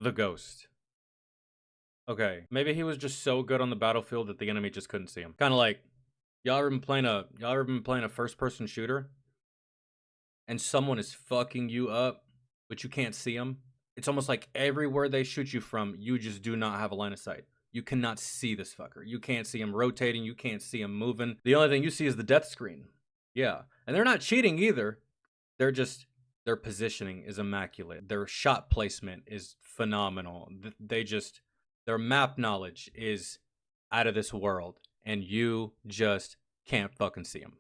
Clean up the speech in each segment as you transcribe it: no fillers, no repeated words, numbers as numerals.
The Ghost. Okay, maybe he was just so good on the battlefield that the enemy just couldn't see him. Kind of like, y'all ever been playing a first-person shooter, and someone is fucking you up, but you can't see them? It's almost like everywhere they shoot you from, you just do not have a line of sight. You cannot see this fucker. You can't see him rotating. You can't see him moving. The only thing you see is the death screen. Yeah, and they're not cheating either. They're just, their positioning is immaculate. Their shot placement is phenomenal. Their map knowledge is out of this world, and you just can't fucking see them.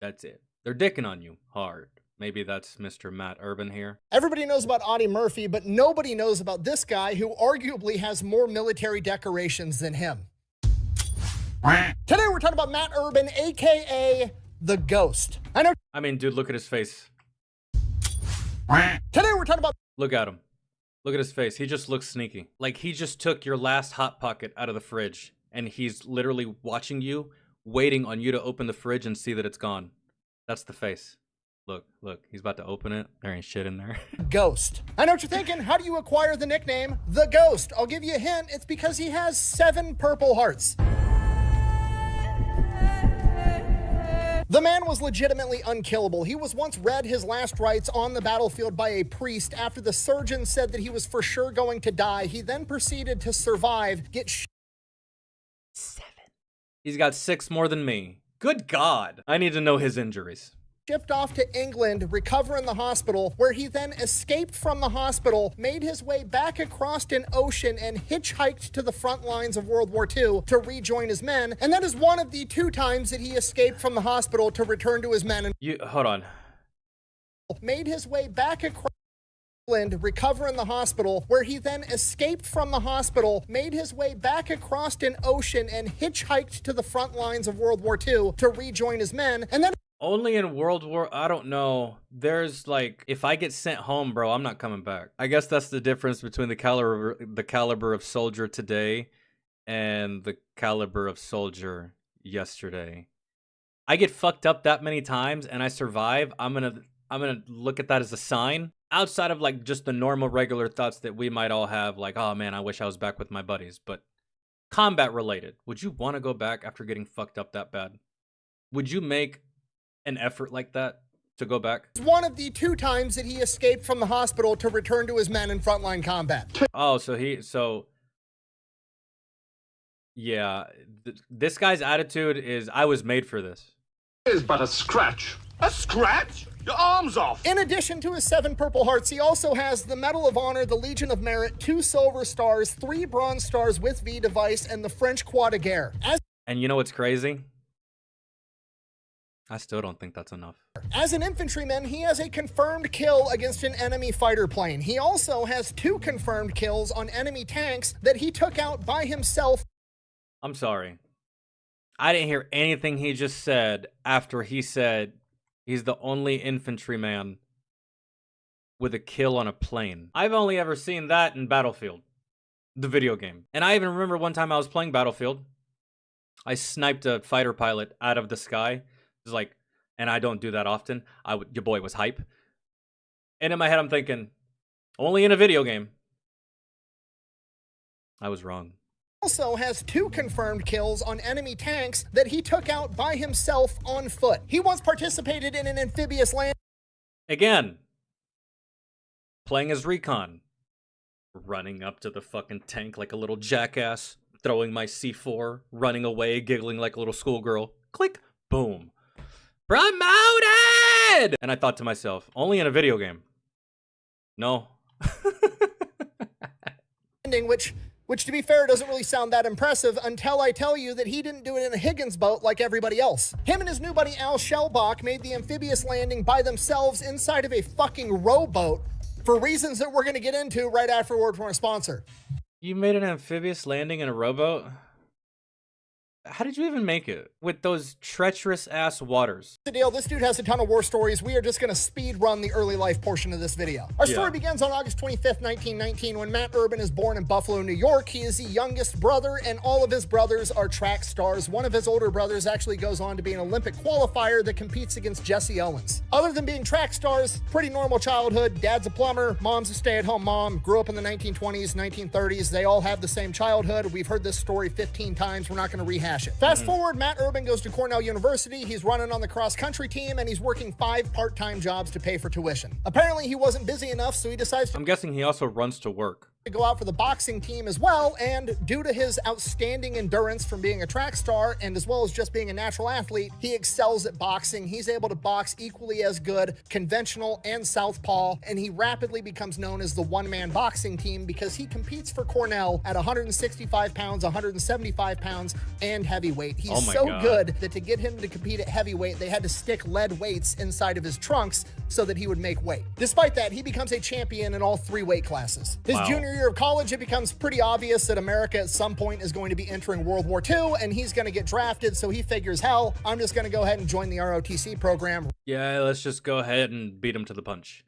That's it. They're dicking on you hard. Maybe that's Mr. Matt Urban here. Everybody knows about Audie Murphy, but nobody knows about this guy who arguably has more military decorations than him. Today we're talking about Matt Urban, aka The Ghost. I mean, dude, look at his face. Today we're talking about... Look at him. Look at his face. He just looks sneaky. Like he just took your last Hot Pocket out of the fridge, and he's literally watching you, waiting on you to open the fridge and see that it's gone. That's the face. Look, he's about to open it. There ain't shit in there. Ghost. I know what you're thinking. How do you acquire the nickname The Ghost? I'll give you a hint. It's because he has 7 purple hearts. The man was legitimately unkillable. He was once read his last rites on the battlefield by a priest after the surgeon said that he was for sure going to die. He then proceeded to survive, get 7. He's got 6 more than me. Good God. I need to know his injuries. Shipped off to England, recover in the hospital, where he then escaped from the hospital, made his way back across an ocean, and hitchhiked to the front lines of World War II to rejoin his men. And that is one of the 2 times that he escaped from the hospital to return to his men. Hold on. Made his way back across England, recover in the hospital, where he then escaped from the hospital, made his way back across an ocean, and hitchhiked to the front lines of World War II to rejoin his men. And then only in World War, I don't know. There's like, if I get sent home, bro, I'm not coming back. I guess that's the difference between the caliber of soldier today and the caliber of soldier yesterday. I get fucked up that many times and I survive. I'm gonna look at that as a sign. Outside of like just the normal regular thoughts that we might all have, like, oh man, I wish I was back with my buddies. But combat related, would you want to go back after getting fucked up that bad? Would you make an effort like that to go back? It's one of the 2 times that he escaped from the hospital to return to his men in frontline combat. Oh, yeah, this guy's attitude is, I was made for this. It is but a scratch. A scratch? Your arm's off! In addition to his 7 purple hearts, he also has the Medal of Honor, the Legion of Merit, 2 silver stars, 3 bronze stars with V device, and the French Croix de Guerre. And you know what's crazy? I still don't think that's enough. As an infantryman, he has a confirmed kill against an enemy fighter plane. He also has 2 confirmed kills on enemy tanks that he took out by himself. I'm sorry. I didn't hear anything he just said after he said he's the only infantryman with a kill on a plane. I've only ever seen that in Battlefield, the video game. And I even remember one time I was playing Battlefield. I sniped a fighter pilot out of the sky. It's like, and I don't do that often. Your boy was hype. And in my head, I'm thinking, only in a video game. I was wrong. Also has 2 confirmed kills on enemy tanks that he took out by himself on foot. He once participated in an amphibious land. Again, playing as recon. Running up to the fucking tank like a little jackass. Throwing my C4. Running away, giggling like a little schoolgirl. Click, boom. Promoted! And I thought to myself, only in a video game. No. Which to be fair, doesn't really sound that impressive until I tell you that he didn't do it in a Higgins boat like everybody else. Him and his new buddy Al Shellbach made the amphibious landing by themselves inside of a fucking rowboat for reasons that we're going to get into right after a word from our sponsor. You made an amphibious landing in a rowboat? how did you even make it with those treacherous ass waters? The deal, this dude has a ton of war stories. We are just going to speed run the early life portion of this video. Our story begins on August 25th, 1919, when Matt Urban is born in Buffalo, New York. He is the youngest brother, and all of his brothers are track stars. One of his older brothers actually goes on to be an Olympic qualifier that competes against Jesse Owens. Other than being track stars, pretty normal childhood. Dad's a plumber, mom's a stay-at-home mom, grew up in the 1920s, 1930s. They all have the same childhood. We've heard this story 15 times. We're not going to rehash it. Fast forward, Matt Urban goes to Cornell University. He's running on the cross-country team, and he's working 5 part-time jobs to pay for tuition. Apparently, he wasn't busy enough, so he decides to I'm guessing he also runs to work. go out for the boxing team as well, and due to his outstanding endurance from being a track star and as well as just being a natural athlete, he excels at boxing. He's able to box equally as good, conventional and southpaw, and he rapidly becomes known as the one-man boxing team because he competes for Cornell at 165 pounds, 175 pounds, and heavyweight. He's so good that to get him to compete at heavyweight, they had to stick lead weights inside of his trunks so that he would make weight. Despite that, he becomes a champion in all 3 weight classes. His junior year of college, it becomes pretty obvious that America at some point is going to be entering World War II, and he's going to get drafted, so he figures, hell, I'm just going to go ahead and join the ROTC program. Yeah, let's just go ahead and beat him to the punch.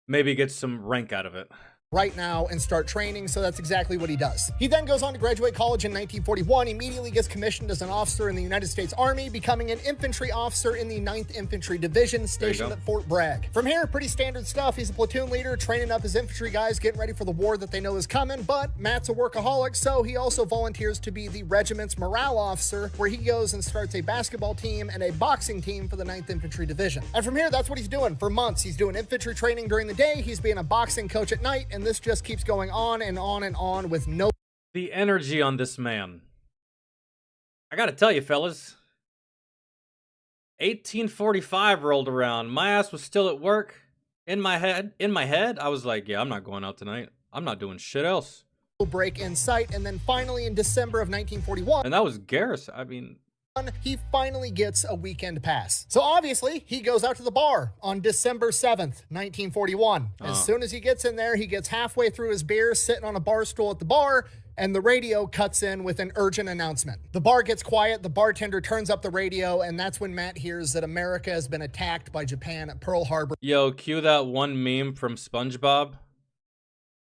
Maybe get some rank out of it right now and start training, so that's exactly what he does. He then goes on to graduate college in 1941, immediately gets commissioned as an officer in the United States Army, becoming an infantry officer in the 9th Infantry Division stationed at Fort Bragg. From here, pretty standard stuff. He's a platoon leader, training up his infantry guys, getting ready for the war that they know is coming, but Matt's a workaholic, so he also volunteers to be the regiment's morale officer, where he goes and starts a basketball team and a boxing team for the 9th Infantry Division. And from here, that's what he's doing for months. He's doing infantry training during the day, he's being a boxing coach at night, and this just keeps going on and on and on with no... The energy on this man. I gotta tell you, fellas. 1845 rolled around. My ass was still at work. In my head, I was like, yeah, I'm not going out tonight. I'm not doing shit else. Break in sight, and then finally in December of 1941... And that was Garrison. I mean... he finally gets a weekend pass. So obviously, he goes out to the bar on December 7th, 1941. As soon as he gets in there, he gets halfway through his beer, sitting on a bar stool at the bar, and the radio cuts in with an urgent announcement. The bar gets quiet, the bartender turns up the radio, and that's when Matt hears that America has been attacked by Japan at Pearl Harbor. Yo, cue that one meme from SpongeBob.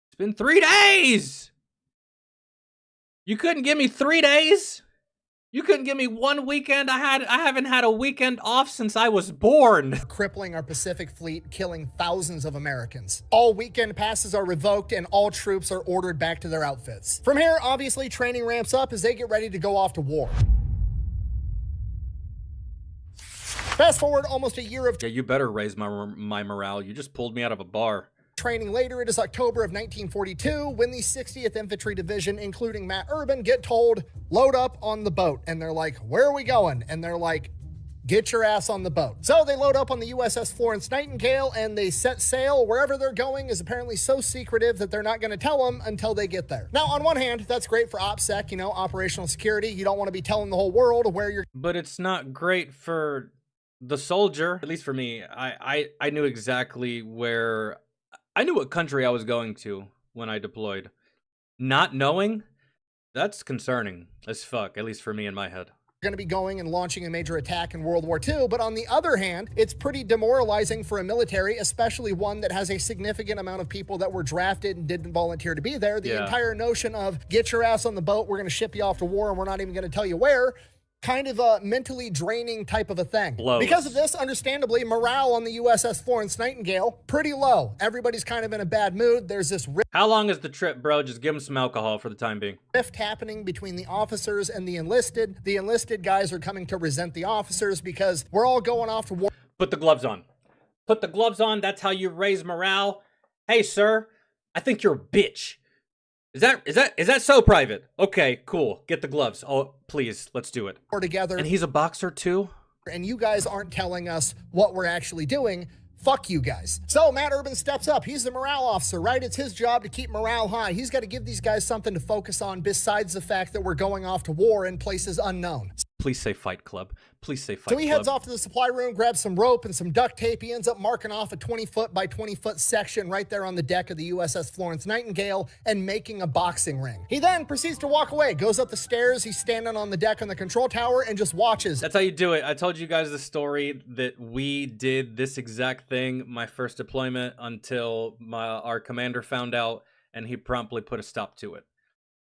It's been 3 days! You couldn't give me 3 days? You couldn't give me 1 weekend? I haven't had a weekend off since I was born. Crippling our Pacific fleet, killing thousands of Americans. All weekend passes are revoked and all troops are ordered back to their outfits. From here, obviously, training ramps up as they get ready to go off to war. Fast forward almost a year of... Yeah, you better raise my morale. You just pulled me out of a bar. Training later, it is October of 1942 when the 60th Infantry Division, including Matt Urban, get told, load up on the boat. And they're like, where are we going? And they're like, get your ass on the boat. So they load up on the USS Florence Nightingale and they set sail. Wherever they're going is apparently so secretive that they're not going to tell them until they get there. Now, on one hand, that's great for OPSEC, you know, operational security. You don't want to be telling the whole world where you're... But it's not great for the soldier. At least for me, I knew exactly where... I knew what country I was going to when I deployed. Not knowing, that's concerning as fuck, at least for me in my head. Going to be going and launching a major attack in World War II, but on the other hand, it's pretty demoralizing for a military, especially one that has a significant amount of people that were drafted and didn't volunteer to be there. The entire notion of get your ass on the boat, we're going to ship you off to war and we're not even going to tell you where, kind of a mentally draining type of a thing. Blows. Because of this, understandably, morale on the USS Florence Nightingale, pretty low. Everybody's kind of in a bad mood. There's this How long is the trip, bro? Just give them some alcohol for the time being. rift happening between the officers and the enlisted. The enlisted guys are coming to resent the officers because we're all going off to war. Put the gloves on. Put the gloves on. That's how you raise morale. Hey, sir, I think you're a bitch. Is that so, Private? Okay, cool. Get the gloves. Oh, please, let's do it. We're together. And he's a boxer too? And you guys aren't telling us what we're actually doing. Fuck you guys. So Matt Urban steps up. He's the morale officer, right? It's his job to keep morale high. He's got to give these guys something to focus on besides the fact that we're going off to war in places unknown. Please say Fight Club. Please say Fight So Club. he heads off to the supply room, grabs some rope and some duct tape. He ends up marking off a 20-foot by 20-foot section right there on the deck of the USS Florence Nightingale and making a boxing ring. He then proceeds to walk away, goes up the stairs. He's standing on the deck on the control tower and just watches. That's how you do it. I told you guys the story that we did this exact thing my first deployment until our commander found out, and he promptly put a stop to it.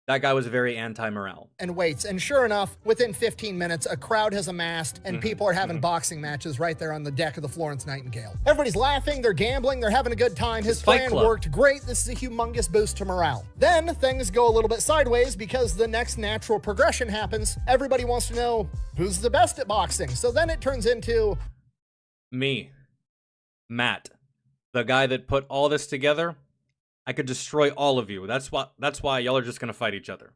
That guy was very anti-morale. And waits. And sure enough, within 15 minutes, a crowd has amassed and people are having boxing matches right there on the deck of the Florence Nightingale. Everybody's laughing, they're gambling, they're having a good time. His plan worked great. This is a humongous boost to morale. Then things go a little bit sideways because the next natural progression happens. Everybody wants to know who's the best at boxing. So then it turns into me, Matt, the guy that put all this together. I could destroy all of you. That's why y'all are just gonna fight each other.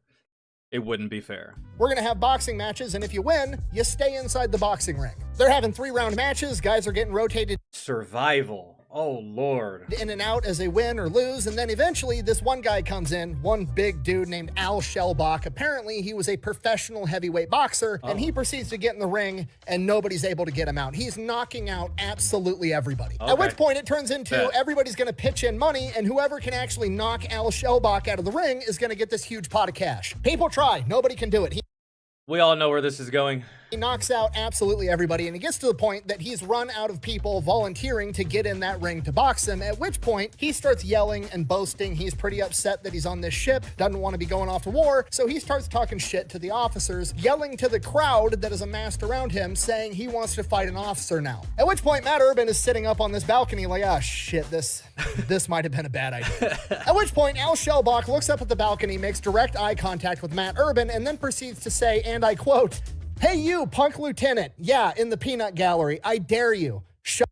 It wouldn't be fair. We're gonna have boxing matches, and if you win, you stay inside the boxing ring. They're having 3-round matches. Guys are getting rotated. Survival. Oh, Lord. In and out as they win or lose, and then eventually this one guy comes in, one big dude named Al Shellbach. Apparently, he was a professional heavyweight boxer, and he proceeds to get in the ring, and nobody's able to get him out. He's knocking out absolutely everybody. Okay. At which point, it turns into everybody's going to pitch in money, and whoever can actually knock Al Shellbach out of the ring is going to get this huge pot of cash. People try. Nobody can do it. We all know where this is going. He knocks out absolutely everybody, and he gets to the point that he's run out of people volunteering to get in that ring to box him, at which point he starts yelling and boasting. He's pretty upset that he's on this ship, doesn't want to be going off to war, so he starts talking shit to the officers, yelling to the crowd that is amassed around him, saying he wants to fight an officer now. At which point Matt Urban is sitting up on this balcony like, oh shit, this might have been a bad idea. At which point Al Shellbach looks up at the balcony, makes direct eye contact with Matt Urban, and then proceeds to say, and I quote, "Hey you, punk lieutenant, yeah, in the peanut gallery, I dare you. Show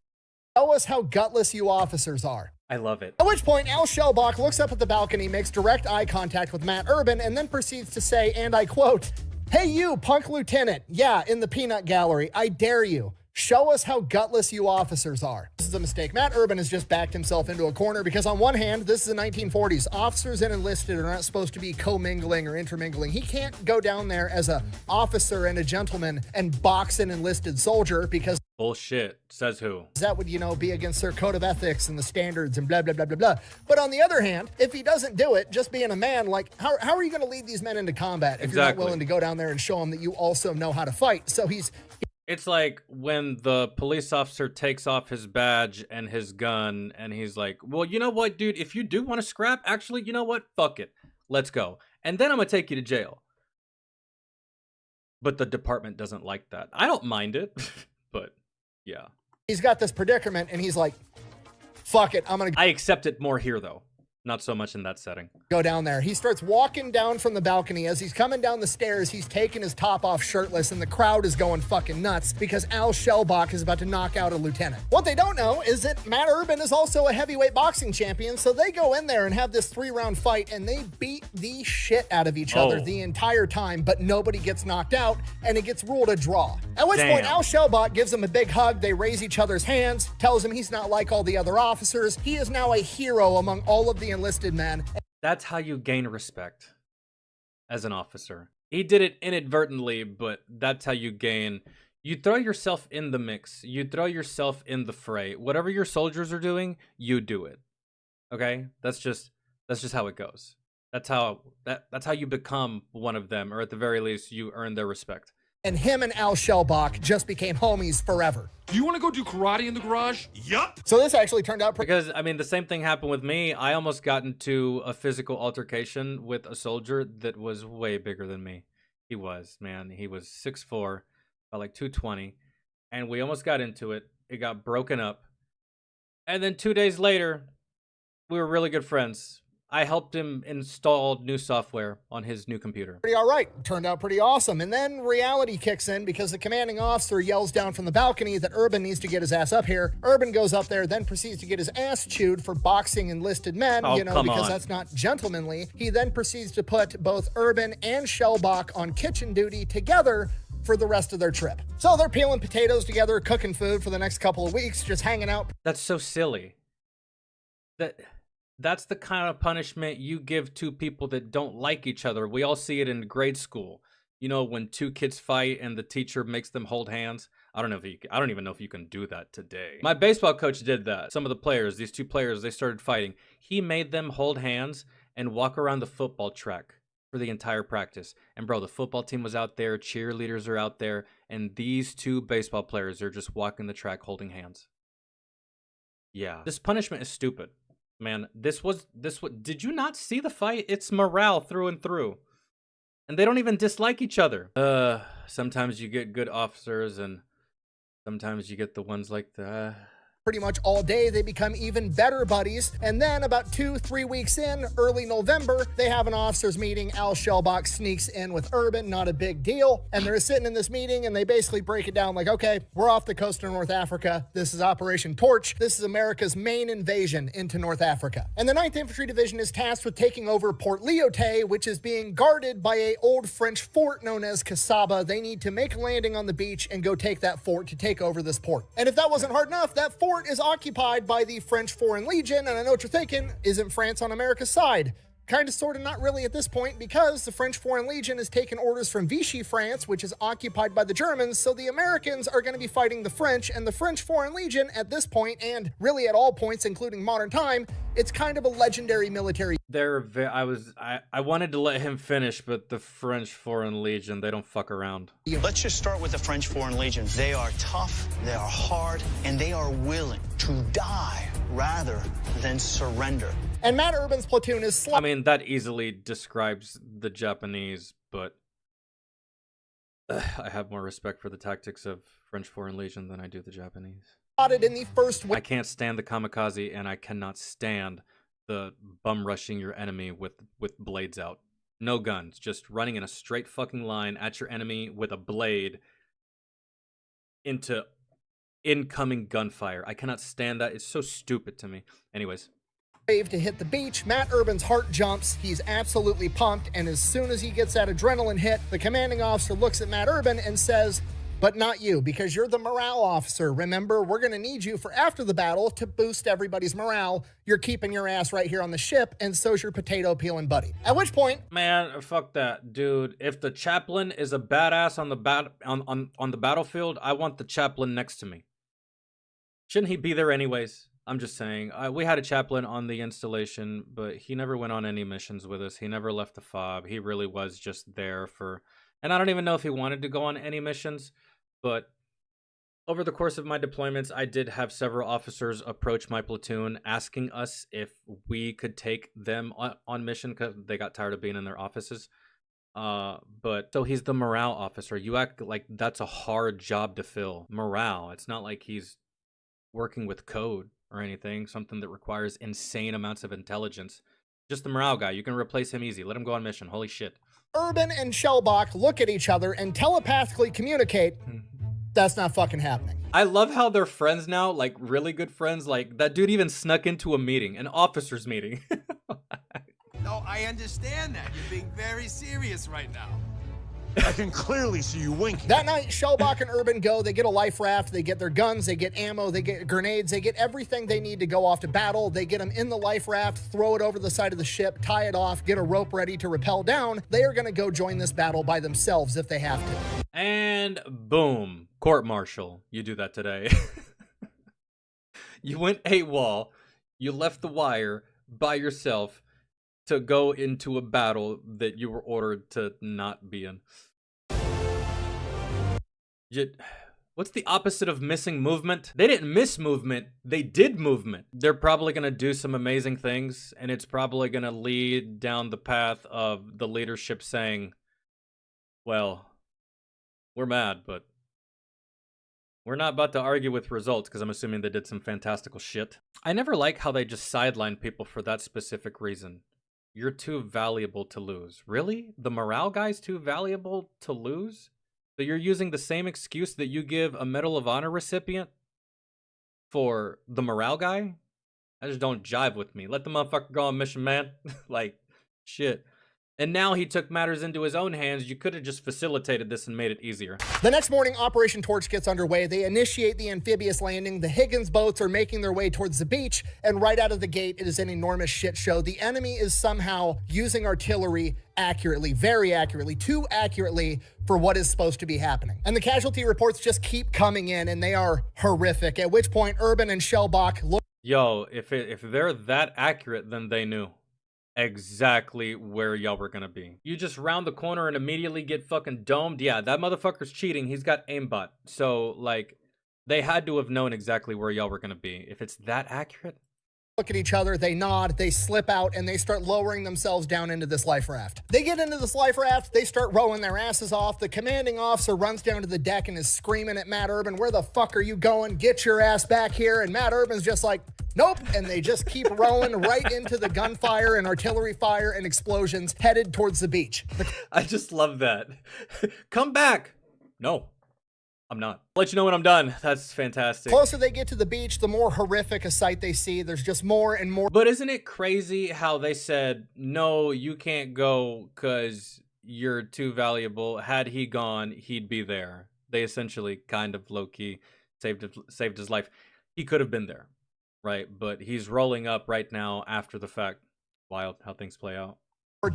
us how gutless you officers are." I love it. At which point, Al Shellbach looks up at the balcony, makes direct eye contact with Matt Urban, and then proceeds to say, and I quote, "Hey you, punk lieutenant, yeah, in the peanut gallery, I dare you. Show us how gutless you officers are." This is a mistake. Matt Urban has just backed himself into a corner because on one hand, this is the 1940s. Officers and enlisted are not supposed to be commingling or intermingling. He can't go down there as a officer and a gentleman and box an enlisted soldier because bullshit. Says who? that would, be against their code of ethics and the standards and blah, blah, blah, blah, blah. But on the other hand, if he doesn't do it, just being a man, like, how are you going to lead these men into combat if you're not willing to go down there and show them that you also know how to fight? So it's like when the police officer takes off his badge and his gun and he's like, well, you know what, dude, if you do want to scrap, actually, you know what? Fuck it. Let's go. And then I'm going to take you to jail. But the department doesn't like that. I don't mind it, but yeah. He's got this predicament and he's like, fuck it. I accept it more here, though. Not so much in that setting. Go down there. He starts walking down from the balcony. As he's coming down the stairs, he's taking his top off shirtless, and the crowd is going fucking nuts because Al Shellbach is about to knock out a lieutenant. What they don't know is that Matt Urban is also a heavyweight boxing champion, so they go in there and have this 3-round fight, and they beat the shit out of each other the entire time, but nobody gets knocked out, and it gets ruled a draw. At which point, Al Shellbach gives him a big hug. They raise each other's hands, tells him he's not like all the other officers. He is now a hero among all of the enlisted men. That's how you gain respect as an officer. He did it inadvertently, but that's how you gain. You throw yourself in the mix. You throw yourself in the fray. Whatever your soldiers are doing, you do it. Okay? That's just how it goes. That's how you become one of them, or at the very least, you earn their respect. And him and Al Shellbach just became homies forever. Do you want to go do karate in the garage? Yup. So this actually turned out because, I mean, the same thing happened with me. I almost got into a physical altercation with a soldier that was way bigger than me. He was 6'4", about like 220. And we almost got into it. It got broken up. And then 2 days later, we were really good friends. I helped him install new software on his new computer. Pretty all right. Turned out pretty awesome. And then reality kicks in because the commanding officer yells down from the balcony that Urban needs to get his ass up here. Urban goes up there, then proceeds to get his ass chewed for boxing enlisted men, because that's not gentlemanly. He then proceeds to put both Urban and Shellbach on kitchen duty together for the rest of their trip. So they're peeling potatoes together, cooking food for the next couple of weeks, just hanging out. That's so silly. That's the kind of punishment you give to people that don't like each other. We all see it in grade school. You know, when two kids fight and the teacher makes them hold hands. I don't even know if you can do that today. My baseball coach did that. Some of the players, these two players, they started fighting. He made them hold hands and walk around the football track for the entire practice. And bro, the football team was out there, cheerleaders are out there, and these two baseball players are just walking the track holding hands. Yeah. This punishment is stupid. Man, did you not see the fight? It's morale through and through. And they don't even dislike each other. Sometimes you get good officers and sometimes you get the ones like that. Pretty much all day, they become even better buddies. And then about 2-3 weeks in, early November, they have an officers meeting. Al Shellbach sneaks in with Urban, not a big deal. And they're sitting in this meeting and they basically break it down like, okay, we're off the coast of North Africa. This is Operation Torch. This is America's main invasion into North Africa. And the 9th Infantry Division is tasked with taking over Port Lyautey, which is being guarded by an old French fort known as Casaba. They need to make a landing on the beach and go take that fort to take over this port. And if that wasn't hard enough, that fort is occupied by the French Foreign Legion, and I know what you're thinking, isn't France on America's side? Kind of, sort of, not really at this point, because the French Foreign Legion has taken orders from Vichy France, which is occupied by the Germans, so the Americans are going to be fighting the French, and the French Foreign Legion at this point, and really at all points, including modern time, it's kind of a legendary military. I wanted to let him finish, but the French Foreign Legion, they don't fuck around. Let's just start with the French Foreign Legion. They are tough, they are hard, and they are willing to die rather than surrender. And Matt Urban's platoon is I mean, that easily describes the Japanese, but I have more respect for the tactics of French Foreign Legion than I do the Japanese. Spotted in the first I can't stand the kamikaze, and I cannot stand the bum rushing your enemy with blades out. No guns, just running in a straight fucking line at your enemy with a blade into incoming gunfire. I cannot stand that. It's so stupid to me. Anyways. To hit the beach, Matt Urban's heart jumps. He's absolutely pumped, and as soon as he gets that adrenaline hit, the commanding officer looks at Matt Urban and says, but not you, because you're the morale officer. Remember, we're going to need you for after the battle to boost everybody's morale. You're keeping your ass right here on the ship, and so's your potato peeling buddy. At which point, man, fuck that, dude. If the chaplain is a badass on the battlefield, I want the chaplain next to me. Shouldn't he be there anyways? I'm just saying. We had a chaplain on the installation, but he never went on any missions with us. He never left the fob. He really was just there for... And I don't even know if he wanted to go on any missions, but over the course of my deployments, I did have several officers approach my platoon asking us if we could take them on mission because they got tired of being in their offices. But so he's the morale officer. You act like that's a hard job to fill. Morale. It's not like he's working with code or anything, something that requires insane amounts of intelligence. Just the morale guy. You can replace him easy. Let him go on mission. Holy shit. Urban and Shellbach look at each other and telepathically communicate. That's not fucking happening. I love how they're friends now, like really good friends. Like that dude even snuck into a meeting, an officers meeting. No, I understand that. You're being very serious right now. I can clearly see you winking. That night, Shellbach and Urban go. They get a life raft. They get their guns. They get ammo. They get grenades. They get everything they need to go off to battle. They get them in the life raft, throw it over the side of the ship, tie it off, get a rope ready to rappel down. They are going to go join this battle by themselves if they have to. And boom, court-martial. You do that today. You went AWOL. You left the wire by yourself to go into a battle that you were ordered to not be in. What's the opposite of missing movement? They didn't miss movement, they did movement. They're probably gonna do some amazing things, and it's probably gonna lead down the path of the leadership saying, well, we're mad, but we're not about to argue with results, because I'm assuming they did some fantastical shit. I never like how they just sideline people for that specific reason. You're too valuable to lose. Really? The morale guy's too valuable to lose? So you're using the same excuse that you give a Medal of Honor recipient for the morale guy? I just don't jive with me. Let the motherfucker go on mission, man. Like, shit. And now he took matters into his own hands. You could have just facilitated this and made it easier. The next morning, Operation Torch gets underway. They initiate the amphibious landing. The Higgins boats are making their way towards the beach, and right out of the gate, it is an enormous shit show. The enemy is somehow using artillery accurately, very accurately, too accurately for what is supposed to be happening. And the casualty reports just keep coming in, and they are horrific, at which point Urban and Shellbach look. Yo, if they're that accurate, then they knew exactly where y'all were gonna be. You just round the corner and immediately get fucking domed. Yeah, that motherfucker's cheating. He's got aimbot. So, like, they had to have known exactly where y'all were gonna be. If it's that accurate. Look at each other, they nod, they slip out, and they start lowering themselves down into this life raft. They get into this life raft, they start rowing their asses off. The commanding officer runs down to the deck and is screaming at Matt Urban, "Where the fuck are you going? Get your ass back here." And Matt Urban's just like, "Nope." And they just keep rowing right into the gunfire and artillery fire and explosions headed towards the beach. I just love that. Come back. No. I'm not. I'll let you know when I'm done. That's fantastic. The closer they get to the beach, the more horrific a sight they see. There's just more and more. But isn't it crazy how they said, no, you can't go because you're too valuable. Had he gone, he'd be there. They essentially kind of low-key saved his life. He could have been there, right? But he's rolling up right now after the fact. Wild how things play out.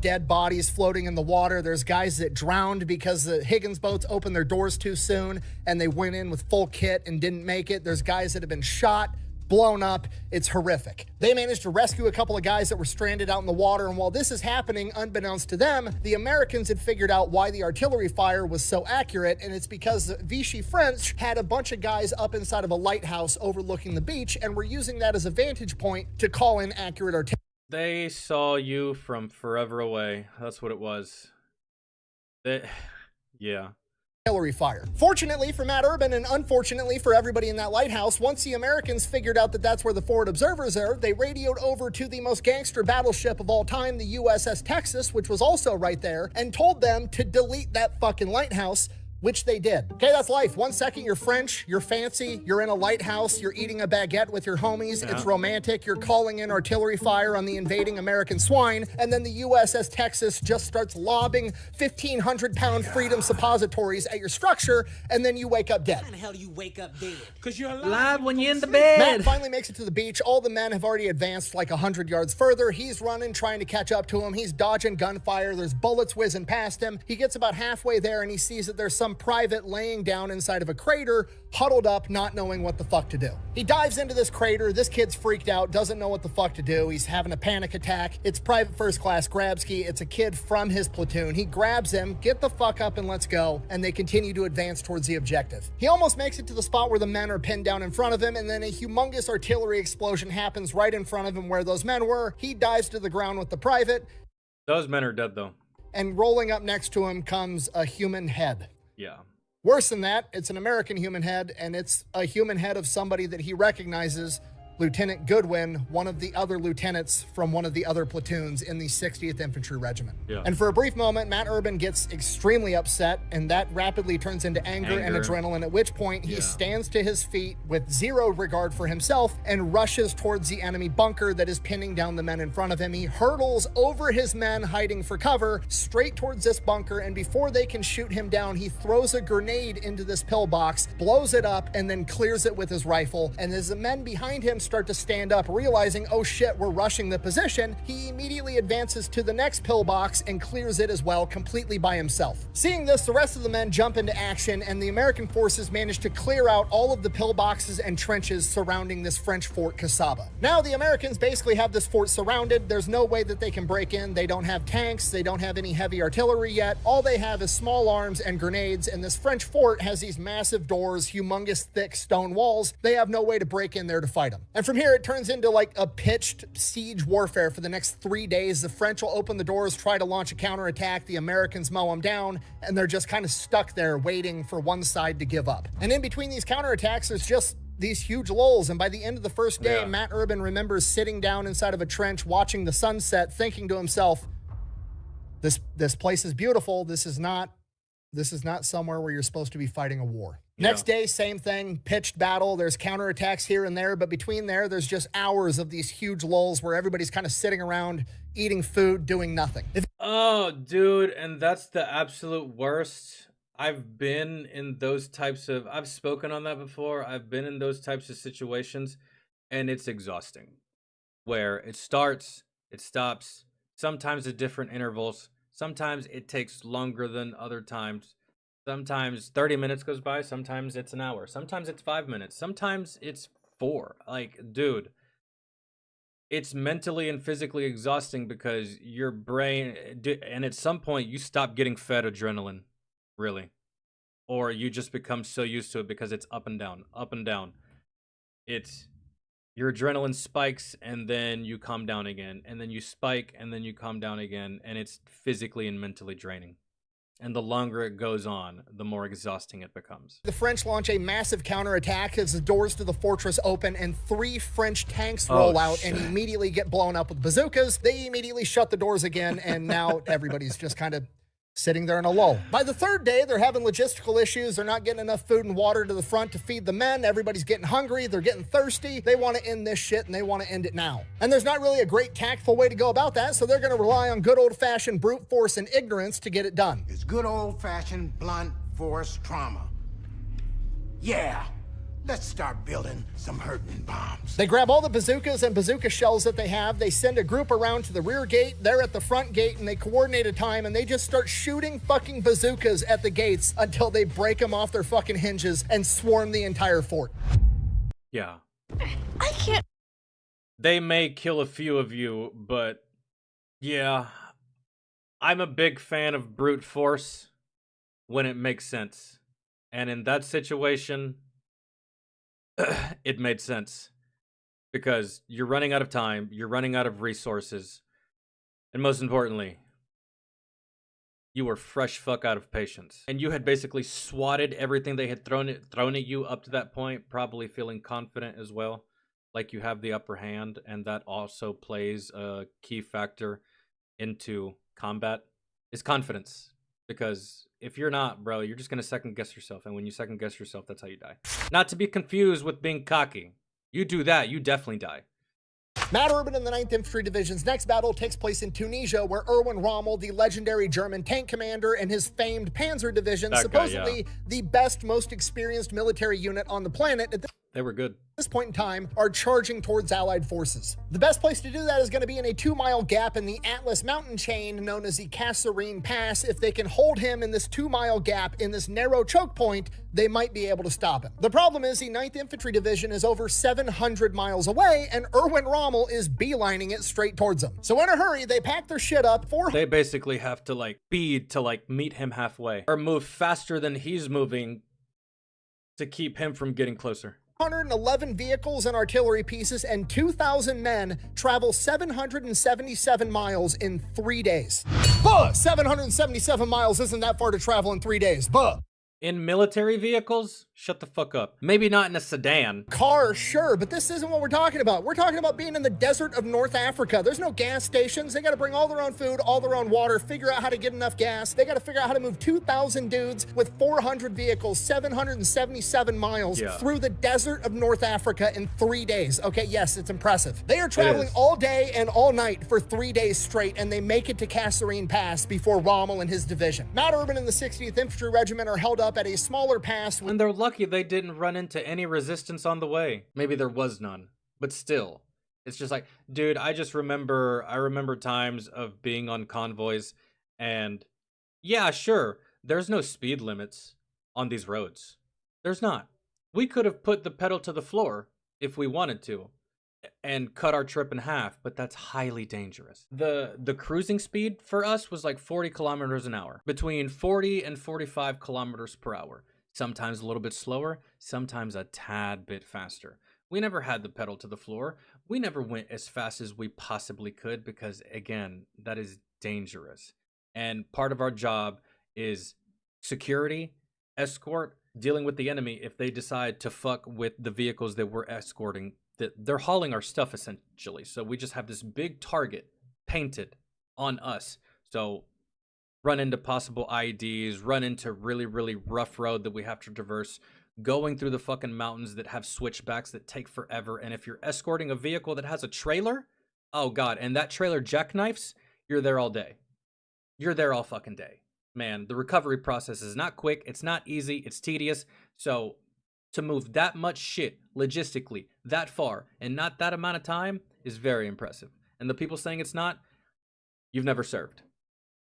Dead bodies floating in the water. There's guys that drowned because the Higgins boats opened their doors too soon and they went in with full kit and didn't make it. There's guys that have been shot, blown up. It's horrific. They managed to rescue a couple of guys that were stranded out in the water, and while this is happening, unbeknownst to them, the Americans had figured out why the artillery fire was so accurate, and it's because the Vichy French had a bunch of guys up inside of a lighthouse overlooking the beach and were using that as a vantage point to call in accurate artillery. They saw you from forever away. That's what it was. Yeah. Artillery fire. Fortunately for Matt Urban and unfortunately for everybody in that lighthouse, once the Americans figured out that that's where the forward observers are, they radioed over to the most gangster battleship of all time, the USS Texas, which was also right there, and told them to delete that fucking lighthouse, which they did. Okay, that's life. 1 second you're French, you're fancy, you're in a lighthouse, you're eating a baguette with your homies, It's romantic, you're calling in artillery fire on the invading American swine, and then the USS Texas just starts lobbing 1,500-pound freedom suppositories at your structure, and then you wake up dead. How the hell do you wake up dead? Because you're Live when you're in the bed. Matt finally makes it to the beach. All the men have already advanced like 100 yards further. He's running, trying to catch up to him. He's dodging gunfire. There's bullets whizzing past him. He gets about halfway there and he sees that there's some private laying down inside of a crater, huddled up, not knowing what the fuck to do. He dives into this crater. This kid's freaked out, doesn't know what the fuck to do. He's having a panic attack. It's Private First Class Grabski. It's a kid from his platoon. He grabs him, get the fuck up and let's go, and they continue to advance towards the objective. He almost makes it to the spot where the men are pinned down in front of him, and then a humongous artillery explosion happens right in front of him where those men were. He dives to the ground with the private. Those men are dead, though. And rolling up next to him comes a human head. Yeah. Worse than that, it's an American human head, and it's a human head of somebody that he recognizes, Lieutenant Goodwin, one of the other lieutenants from one of the other platoons in the 60th Infantry Regiment. Yeah. And for a brief moment, Matt Urban gets extremely upset, and that rapidly turns into anger and adrenaline, at which point he stands to his feet with zero regard for himself and rushes towards the enemy bunker that is pinning down the men in front of him. He hurtles over his men hiding for cover straight towards this bunker, and before they can shoot him down, he throws a grenade into this pillbox, blows it up, and then clears it with his rifle. And as the men behind him start to stand up, realizing, oh shit, we're rushing the position, he immediately advances to the next pillbox and clears it as well, completely by himself. Seeing this, the rest of the men jump into action, and the American forces manage to clear out all of the pillboxes and trenches surrounding this French fort Kasaba. Now the Americans basically have this fort surrounded. There's no way that they can break in. They don't have tanks. They don't have any heavy artillery yet. All they have is small arms and grenades, and this French fort has these massive doors, humongous thick stone walls. They have no way to break in there to fight them. And from here, it turns into like a pitched siege warfare for the next 3 days. The French will open the doors, try to launch a counterattack. The Americans mow them down, and they're just kind of stuck there waiting for one side to give up. And in between these counterattacks, there's just these huge lulls. And by the end of the first day, Matt Urban remembers sitting down inside of a trench, watching the sunset, thinking to himself, this place is beautiful. This is not This is not somewhere where you're supposed to be fighting a war. Yeah. Next day, same thing, pitched battle. There's counterattacks here and there, but between there's just hours of these huge lulls where everybody's kind of sitting around, eating food, doing nothing. Oh, dude, and that's the absolute worst. I've been in those types of, I've spoken on that before. I've been in those types of situations, and it's exhausting. Where it starts, it stops, sometimes at different intervals. Sometimes it takes longer than other times. Sometimes 30 minutes goes by, sometimes it's an hour, sometimes it's 5 minutes, sometimes it's 4. Like, dude, it's mentally and physically exhausting because your brain, and at some point you stop getting fed adrenaline, really. Or you just become so used to it because it's up and down, up and down. It's, your adrenaline spikes and then you calm down again, and then you spike and then you calm down again, and it's physically and mentally draining. And the longer it goes on, the more exhausting it becomes. The French launch a massive counterattack as the doors to the fortress open and 3 French tanks roll out and immediately get blown up with bazookas. They immediately shut the doors again, and now everybody's just kind of sitting there in a lull. By the 3rd day, they're having logistical issues. They're not getting enough food and water to the front to feed the men. Everybody's getting hungry. They're getting thirsty. They want to end this shit, and they want to end it now. And there's not really a great tactful way to go about that, so they're going to rely on good old-fashioned brute force and ignorance to get it done. It's good old-fashioned blunt force trauma. Yeah. Let's start building some hurting bombs. They grab all the bazookas and bazooka shells that they have. They send a group around to the rear gate. They're at the front gate, and they coordinate a time, and they just start shooting fucking bazookas at the gates until they break them off their fucking hinges and swarm the entire fort. Yeah. I can't. They may kill a few of you, but yeah. I'm a big fan of brute force when it makes sense. And in that situation, it made sense because you're running out of time, you're running out of resources, and most importantly, you were fresh fuck out of patience. And you had basically swatted everything they had thrown at you up to that point, probably feeling confident as well, like you have the upper hand, and that also plays a key factor into combat, is confidence. Because if you're not, bro, you're just going to second guess yourself. And when you second guess yourself, that's how you die. Not to be confused with being cocky. You do that, you definitely die. Matt Urban and the 9th Infantry Division's next battle takes place in Tunisia, where Erwin Rommel, the legendary German tank commander, and his famed Panzer Division, supposedly the best, most experienced military unit on the planet at they were good. this point in time, are charging towards Allied forces. The best place to do that is going to be in a 2-mile gap in the Atlas mountain chain known as the Kasserine Pass. If they can hold him in this 2-mile gap in this narrow choke point, they might be able to stop him. The problem is the 9th Infantry Division is over 700 miles away, and Erwin Rommel is beelining it straight towards them. So in a hurry, they pack their shit up. They basically have to speed to meet him halfway or move faster than he's moving to keep him from getting closer. 111 vehicles and artillery pieces and 2,000 men travel 777 miles in 3 days. 777 miles isn't that far to travel in 3 days. In military vehicles? Shut the fuck up. Maybe not in a sedan. Car, sure, but this isn't what we're talking about. We're talking about being in the desert of North Africa. There's no gas stations. They got to bring all their own food, all their own water, figure out how to get enough gas. They got to figure out how to move 2,000 dudes with 400 vehicles, 777 miles through the desert of North Africa in 3 days. Okay, yes, it's impressive. They are traveling all day and all night for 3 days straight, and they make it to Kasserine Pass before Rommel and his division. Matt Urban and the 60th Infantry Regiment are held up at a smaller pass. And they're lucky they didn't run into any resistance on the way. Maybe there was none, but still. It's just dude, I remember times of being on convoys, and yeah, sure, there's no speed limits on these roads. There's not. We could have put the pedal to the floor if we wanted to and cut our trip in half, but that's highly dangerous. The cruising speed for us was 40 kilometers an hour, between 40 and 45 kilometers per hour. Sometimes a little bit slower, sometimes a tad bit faster. We never had the pedal to the floor. We never went as fast as we possibly could because, again, that is dangerous. And part of our job is security, escort, dealing with the enemy if they decide to fuck with the vehicles that we're escorting. They're hauling our stuff, essentially. So we just have this big target painted on us. So run into possible IEDs, run into really, really rough road that we have to traverse, going through the fucking mountains that have switchbacks that take forever. And if you're escorting a vehicle that has a trailer, oh God, and that trailer jackknifes, you're there all day. You're there all fucking day. Man, the recovery process is not quick. It's not easy. It's tedious. So to move that much shit logistically that far and not that amount of time is very impressive. And the people saying it's not, you've never served.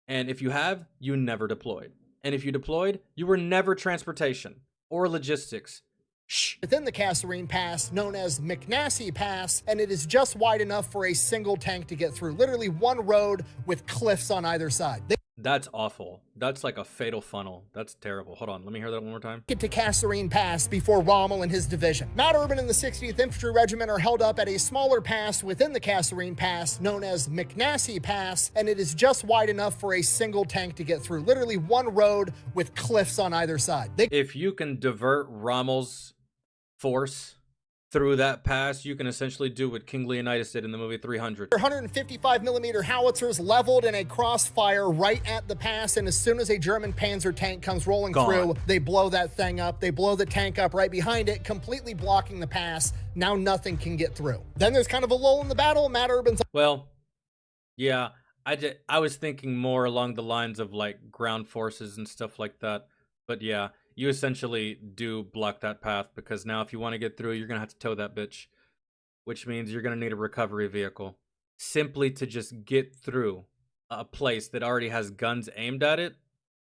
And if you have, you never deployed. And if you deployed, you were never transportation or logistics. Shh. Within the Kasserine Pass, known as McNassie Pass, and it is just wide enough for a single tank to get through. Literally one road with cliffs on either side. That's awful. That's like a fatal funnel. That's terrible. Hold on, let me hear that one more time. Get to Kasserine Pass before Rommel and his division. Matt Urban and the 60th Infantry Regiment are held up at a smaller pass within the Kasserine Pass, known as McNassie Pass, and it is just wide enough for a single tank to get through. Literally one road with cliffs on either side. If you can divert Rommel's force through that pass, you can essentially do what King Leonidas did in the movie 300. 155mm howitzers leveled in a crossfire right at the pass, and as soon as a German panzer tank comes rolling through, they blow that thing up. They blow the tank up right behind it, completely blocking the pass. Now nothing can get through. Then there's kind of a lull in the battle. Matt Urban's... Well, yeah, I was thinking more along the lines of like ground forces and stuff like that. But yeah, you essentially do block that path, because now if you want to get through, you're going to have to tow that bitch, which means you're going to need a recovery vehicle simply to just get through a place that already has guns aimed at it.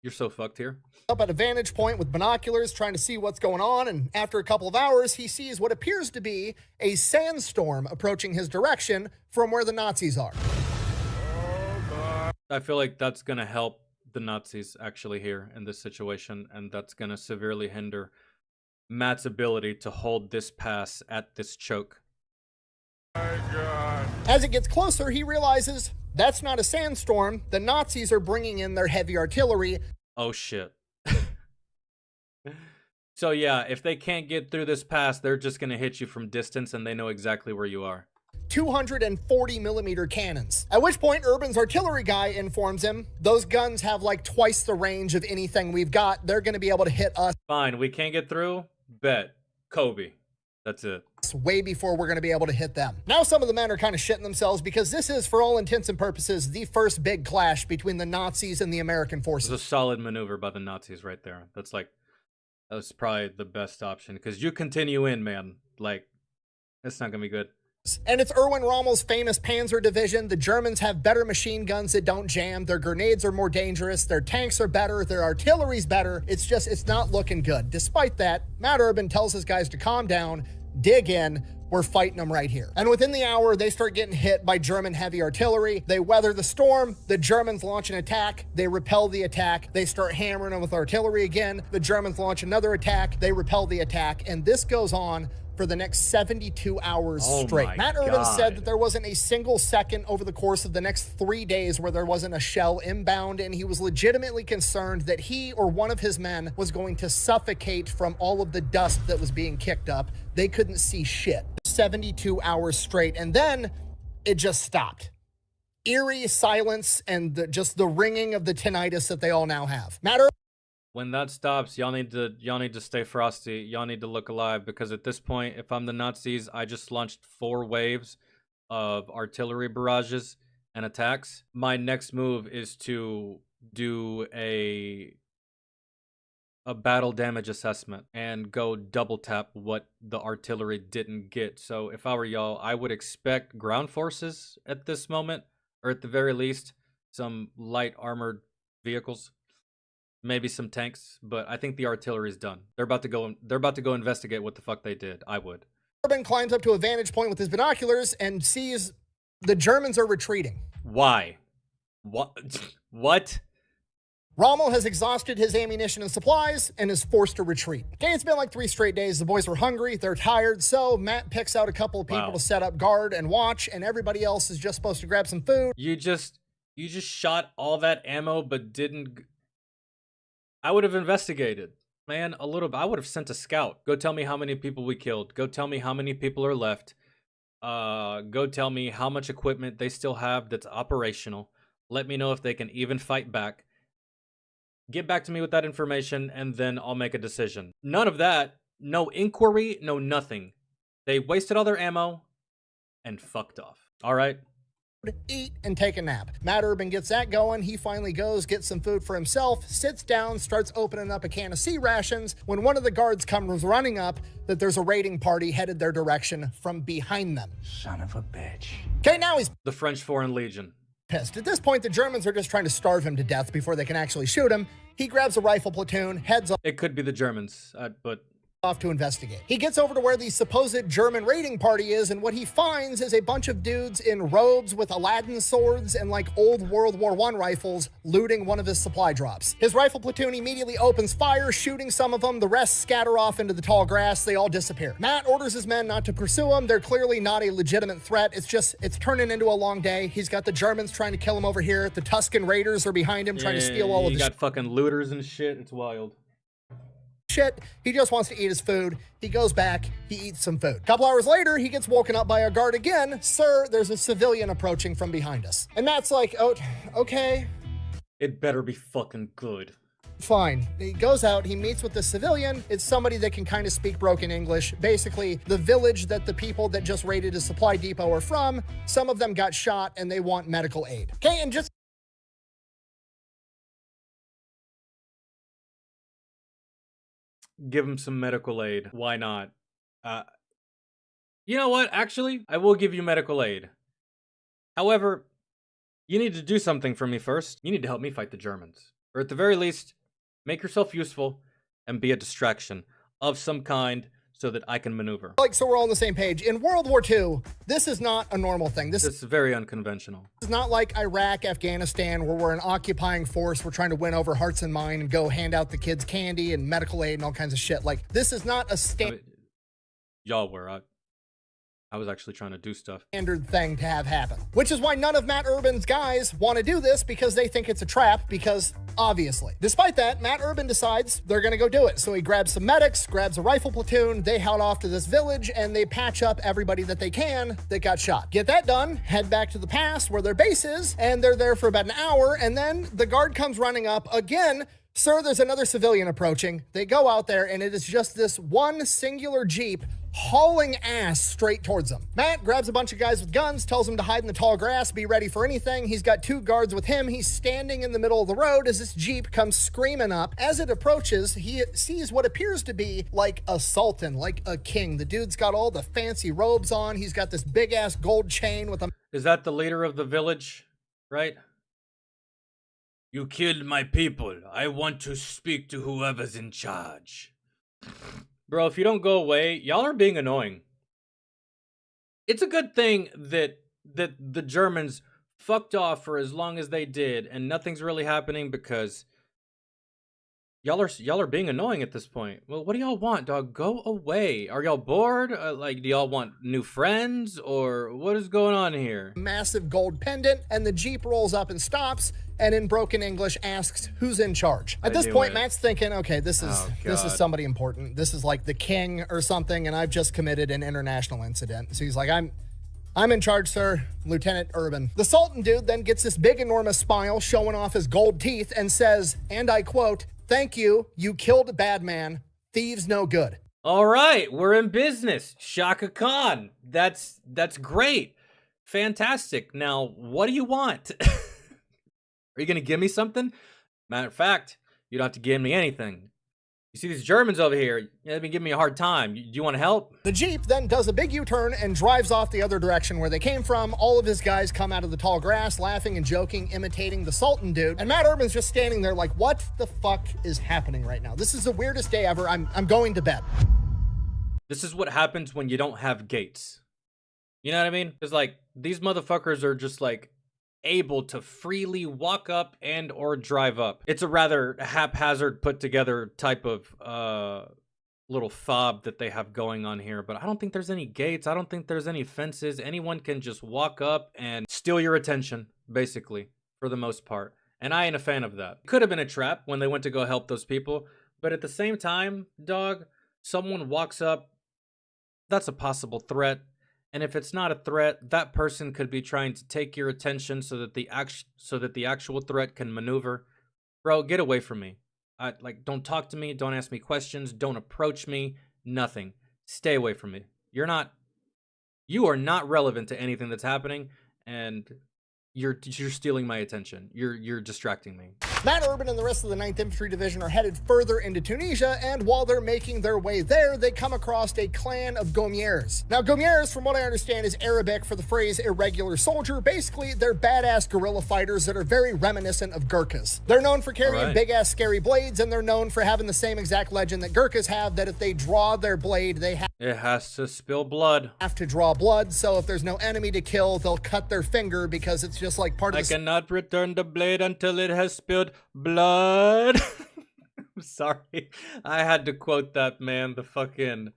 You're so fucked here. Up at a vantage point with binoculars trying to see what's going on, and after a couple of hours, he sees what appears to be a sandstorm approaching his direction from where the Nazis are. I feel like that's going to help the Nazis actually here in this situation, and that's going to severely hinder Matt's ability to hold this pass at this choke. My God. As it gets closer, he realizes that's not a sandstorm. The Nazis are bringing in their heavy artillery. Oh shit. So yeah, if they can't get through this pass, they're just going to hit you from distance, and they know exactly where you are. 240mm cannons. At which point, Urban's artillery guy informs him, those guns have like twice the range of anything we've got. They're going to be able to hit us. Fine, we can't get through? Bet. Kobe. That's it. Way before we're going to be able to hit them. Now some of the men are kind of shitting themselves, because this is, for all intents and purposes, the first big clash between the Nazis and the American forces. It's a solid maneuver by the Nazis right there. That's probably the best option, because you continue in, man. Like, it's not going to be good. And it's Erwin Rommel's famous Panzer Division. The Germans have better machine guns that don't jam. Their grenades are more dangerous. Their tanks are better. Their artillery's better. It's not looking good. Despite that, Matt Urban tells his guys to calm down, dig in. We're fighting them right here. And within the hour, they start getting hit by German heavy artillery. They weather the storm. The Germans launch an attack. They repel the attack. They start hammering them with artillery again. The Germans launch another attack. They repel the attack. And this goes on for the next 72 hours straight. Matt Urban said that there wasn't a single second over the course of the next 3 days where there wasn't a shell inbound, and he was legitimately concerned that he or one of his men was going to suffocate from all of the dust that was being kicked up. They couldn't see shit. 72 hours straight, and then it just stopped. Eerie silence and just the ringing of the tinnitus that they all now have. Matt Urban... When that stops, y'all need to stay frosty. Y'all need to look alive, because at this point, if I'm the Nazis, I just launched 4 waves of artillery barrages and attacks. My next move is to do a battle damage assessment and go double tap what the artillery didn't get. So if I were y'all, I would expect ground forces at this moment, or at the very least, some light armored vehicles. Maybe some tanks, but I think the artillery is done. They're about to go investigate what the fuck they did. I would. Urban climbs up to a vantage point with his binoculars and sees the Germans are retreating. Why? What? Rommel has exhausted his ammunition and supplies and is forced to retreat. Okay, it's been like 3 straight days. The boys were hungry, they're tired, so Matt picks out a couple of people to set up guard and watch, and everybody else is just supposed to grab some food. You just shot all that ammo, but didn't... I would have investigated, man, a little bit. I would have sent a scout. Go tell me how many people we killed. Go tell me how many people are left. Go tell me how much equipment they still have that's operational. Let me know if they can even fight back. Get back to me with that information, and then I'll make a decision. None of that. No inquiry, no nothing. They wasted all their ammo and fucked off. All right. Eat and take a nap. Matt Urban gets that going. He finally goes, gets some food for himself, sits down, starts opening up a can of C rations when one of the guards comes running up that there's a raiding party headed their direction from behind them. Son of a bitch. Okay, now he's The French Foreign Legion. pissed. At this point, the Germans are just trying to starve him to death before they can actually shoot him. He grabs a rifle platoon, heads It could be the Germans, but off to investigate. He gets over to where the supposed German raiding party is, and what he finds is a bunch of dudes in robes with Aladdin swords and like old World War I rifles looting one of his supply drops. His rifle platoon immediately opens fire, shooting some of them. The rest scatter off into the tall grass. They all disappear. Matt orders his men not to pursue him. They're clearly not a legitimate threat. It's turning into a long day. He's got the Germans trying to kill him over here. The Tuscan Raiders are behind him trying to steal all of his his got fucking looters and shit. It's wild. shit. He just wants to eat his food. He goes back, he eats some food. A couple hours later, he gets woken up by a guard again. Sir, there's a civilian approaching from behind us. And Matt's like, oh, okay, It better be fucking good. fine. He goes out, he meets with the civilian. It's somebody that can kind of speak broken English. Basically, the village that the people that just raided a supply depot are from, some of them got shot and they want medical aid. Okay, and just Give him some medical aid. Why not? You know what? Actually, I will give you medical aid. However, you need to do something for me first. You need to help me fight the Germans. Or at the very least, make yourself useful and be a distraction of some kind so that I can maneuver. like, so we're all on the same page. In World War II, this is not a normal thing. This It's very unconventional. is not like Iraq, Afghanistan, where we're an occupying force. We're trying to win over hearts and minds and go hand out the kids candy and medical aid and all kinds of shit. Like, this is not a I mean, y'all were. I was actually trying to do stuff. standard thing to have happen. Which is why none of Matt Urban's guys want to do this, because they think it's a trap, because obviously. Despite that, Matt Urban decides they're going to go do it. So he grabs some medics, grabs a rifle platoon, they head off to this village, and they patch up everybody that they can that got shot. Get that done, head back to the pass where their base is, and they're there for about an hour, and then the guard comes running up again. Sir, there's another civilian approaching. They go out there, and it is just this one singular Jeep hauling ass straight towards them. Matt grabs a bunch of guys with guns, tells them to hide in the tall grass, be ready for anything. He's got two guards with him. He's standing in the middle of the road as this Jeep comes screaming up. As it approaches, he sees what appears to be like a sultan, like a king. The dude's got all the fancy robes on. He's got this big ass gold chain with a Is that the leader of the village? Right? You killed my people. I want to speak to whoever's in charge. Bro, if you don't go away, y'all are being annoying. It's a good thing that the Germans fucked off for as long as they did, and nothing's really happening because y'all are being annoying at this point. Well, what do y'all want, dog? Go away. Are y'all bored? Like, do y'all want new friends, or what is going on here? massive gold pendant, and the Jeep rolls up and stops, and in broken English asks who's in charge. At this knew point, it. Matt's thinking, okay, this is God. somebody important. This is like the king or something, and I've just committed an international incident. So he's like, I'm in charge, sir, Lieutenant Urban. The Sultan dude then gets this big, enormous smile showing off his gold teeth and says, and I quote, "Thank you, you killed a bad man. Thieves no good." All right, we're in business. Shaka Khan. That's great. Fantastic. Now, what do you want? Are you going to give me something? Matter of fact, you don't have to give me anything. You see these Germans over here, they've been giving me a hard time. Do you want to help? The Jeep then does a big U-turn and drives off the other direction where they came from. All of his guys come out of the tall grass, laughing and joking, imitating the Sultan dude. And Matt Urban's just standing there like, what the fuck is happening right now? This is the weirdest day ever. I'm going to bed. This is what happens when you don't have gates. You know what I mean? It's like, these motherfuckers are just like able to freely walk up and or drive up. It's a rather haphazard put together type of little fob that they have going on here, but I don't think there's any gates. I don't think there's any fences. Anyone can just walk up and steal your attention, basically, for the most part. And I ain't a fan of that. Could have been a trap when they went to go help those people, but at the same time, dog, someone walks up, that's a possible threat. And if it's not a threat, that person could be trying to take your attention so that the actual threat can maneuver Bro, get away from me. Don't talk to me. Don't ask me questions. Don't approach me. Nothing. Stay away from me. You are not relevant to anything that's happening, and you're stealing my attention. You're distracting me. Matt Urban and the rest of the 9th Infantry Division are headed further into Tunisia, and while they're making their way there, they come across a clan of Gomieres. Now, Gomieres, from what I understand, is Arabic for the phrase irregular soldier. Basically, they're badass guerrilla fighters that are very reminiscent of Gurkhas. They're known for carrying big-ass scary blades, and they're known for having the same exact legend that Gurkhas have, that if they draw their blade, it has to spill blood. Have to draw blood, so if there's no enemy to kill, they'll cut their finger because it's just like part of the... I cannot return the blade until it has spilled blood. I'm sorry. I had to quote that, man. The fucking...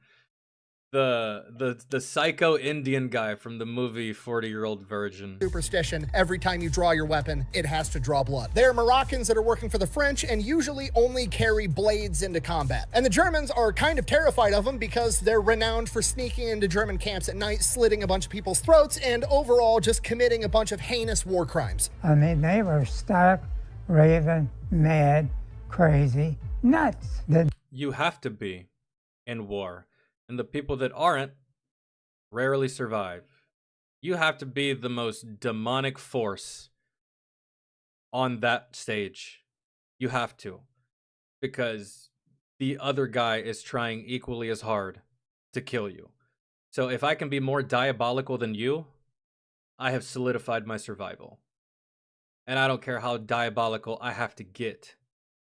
The psycho Indian guy from the movie 40-Year-Old Virgin. Superstition. Every time you draw your weapon, it has to draw blood. They're Moroccans that are working for the French and usually only carry blades into combat. And the Germans are kind of terrified of them because they're renowned for sneaking into German camps at night, slitting a bunch of people's throats, and overall just committing a bunch of heinous war crimes. I mean, they were stark, raving, mad, crazy, nuts. You have to be in war. And the people that aren't rarely survive. You have to be the most demonic force on that stage. You have to. Because the other guy is trying equally as hard to kill you. So if I can be more diabolical than you, I have solidified my survival. And I don't care how diabolical I have to get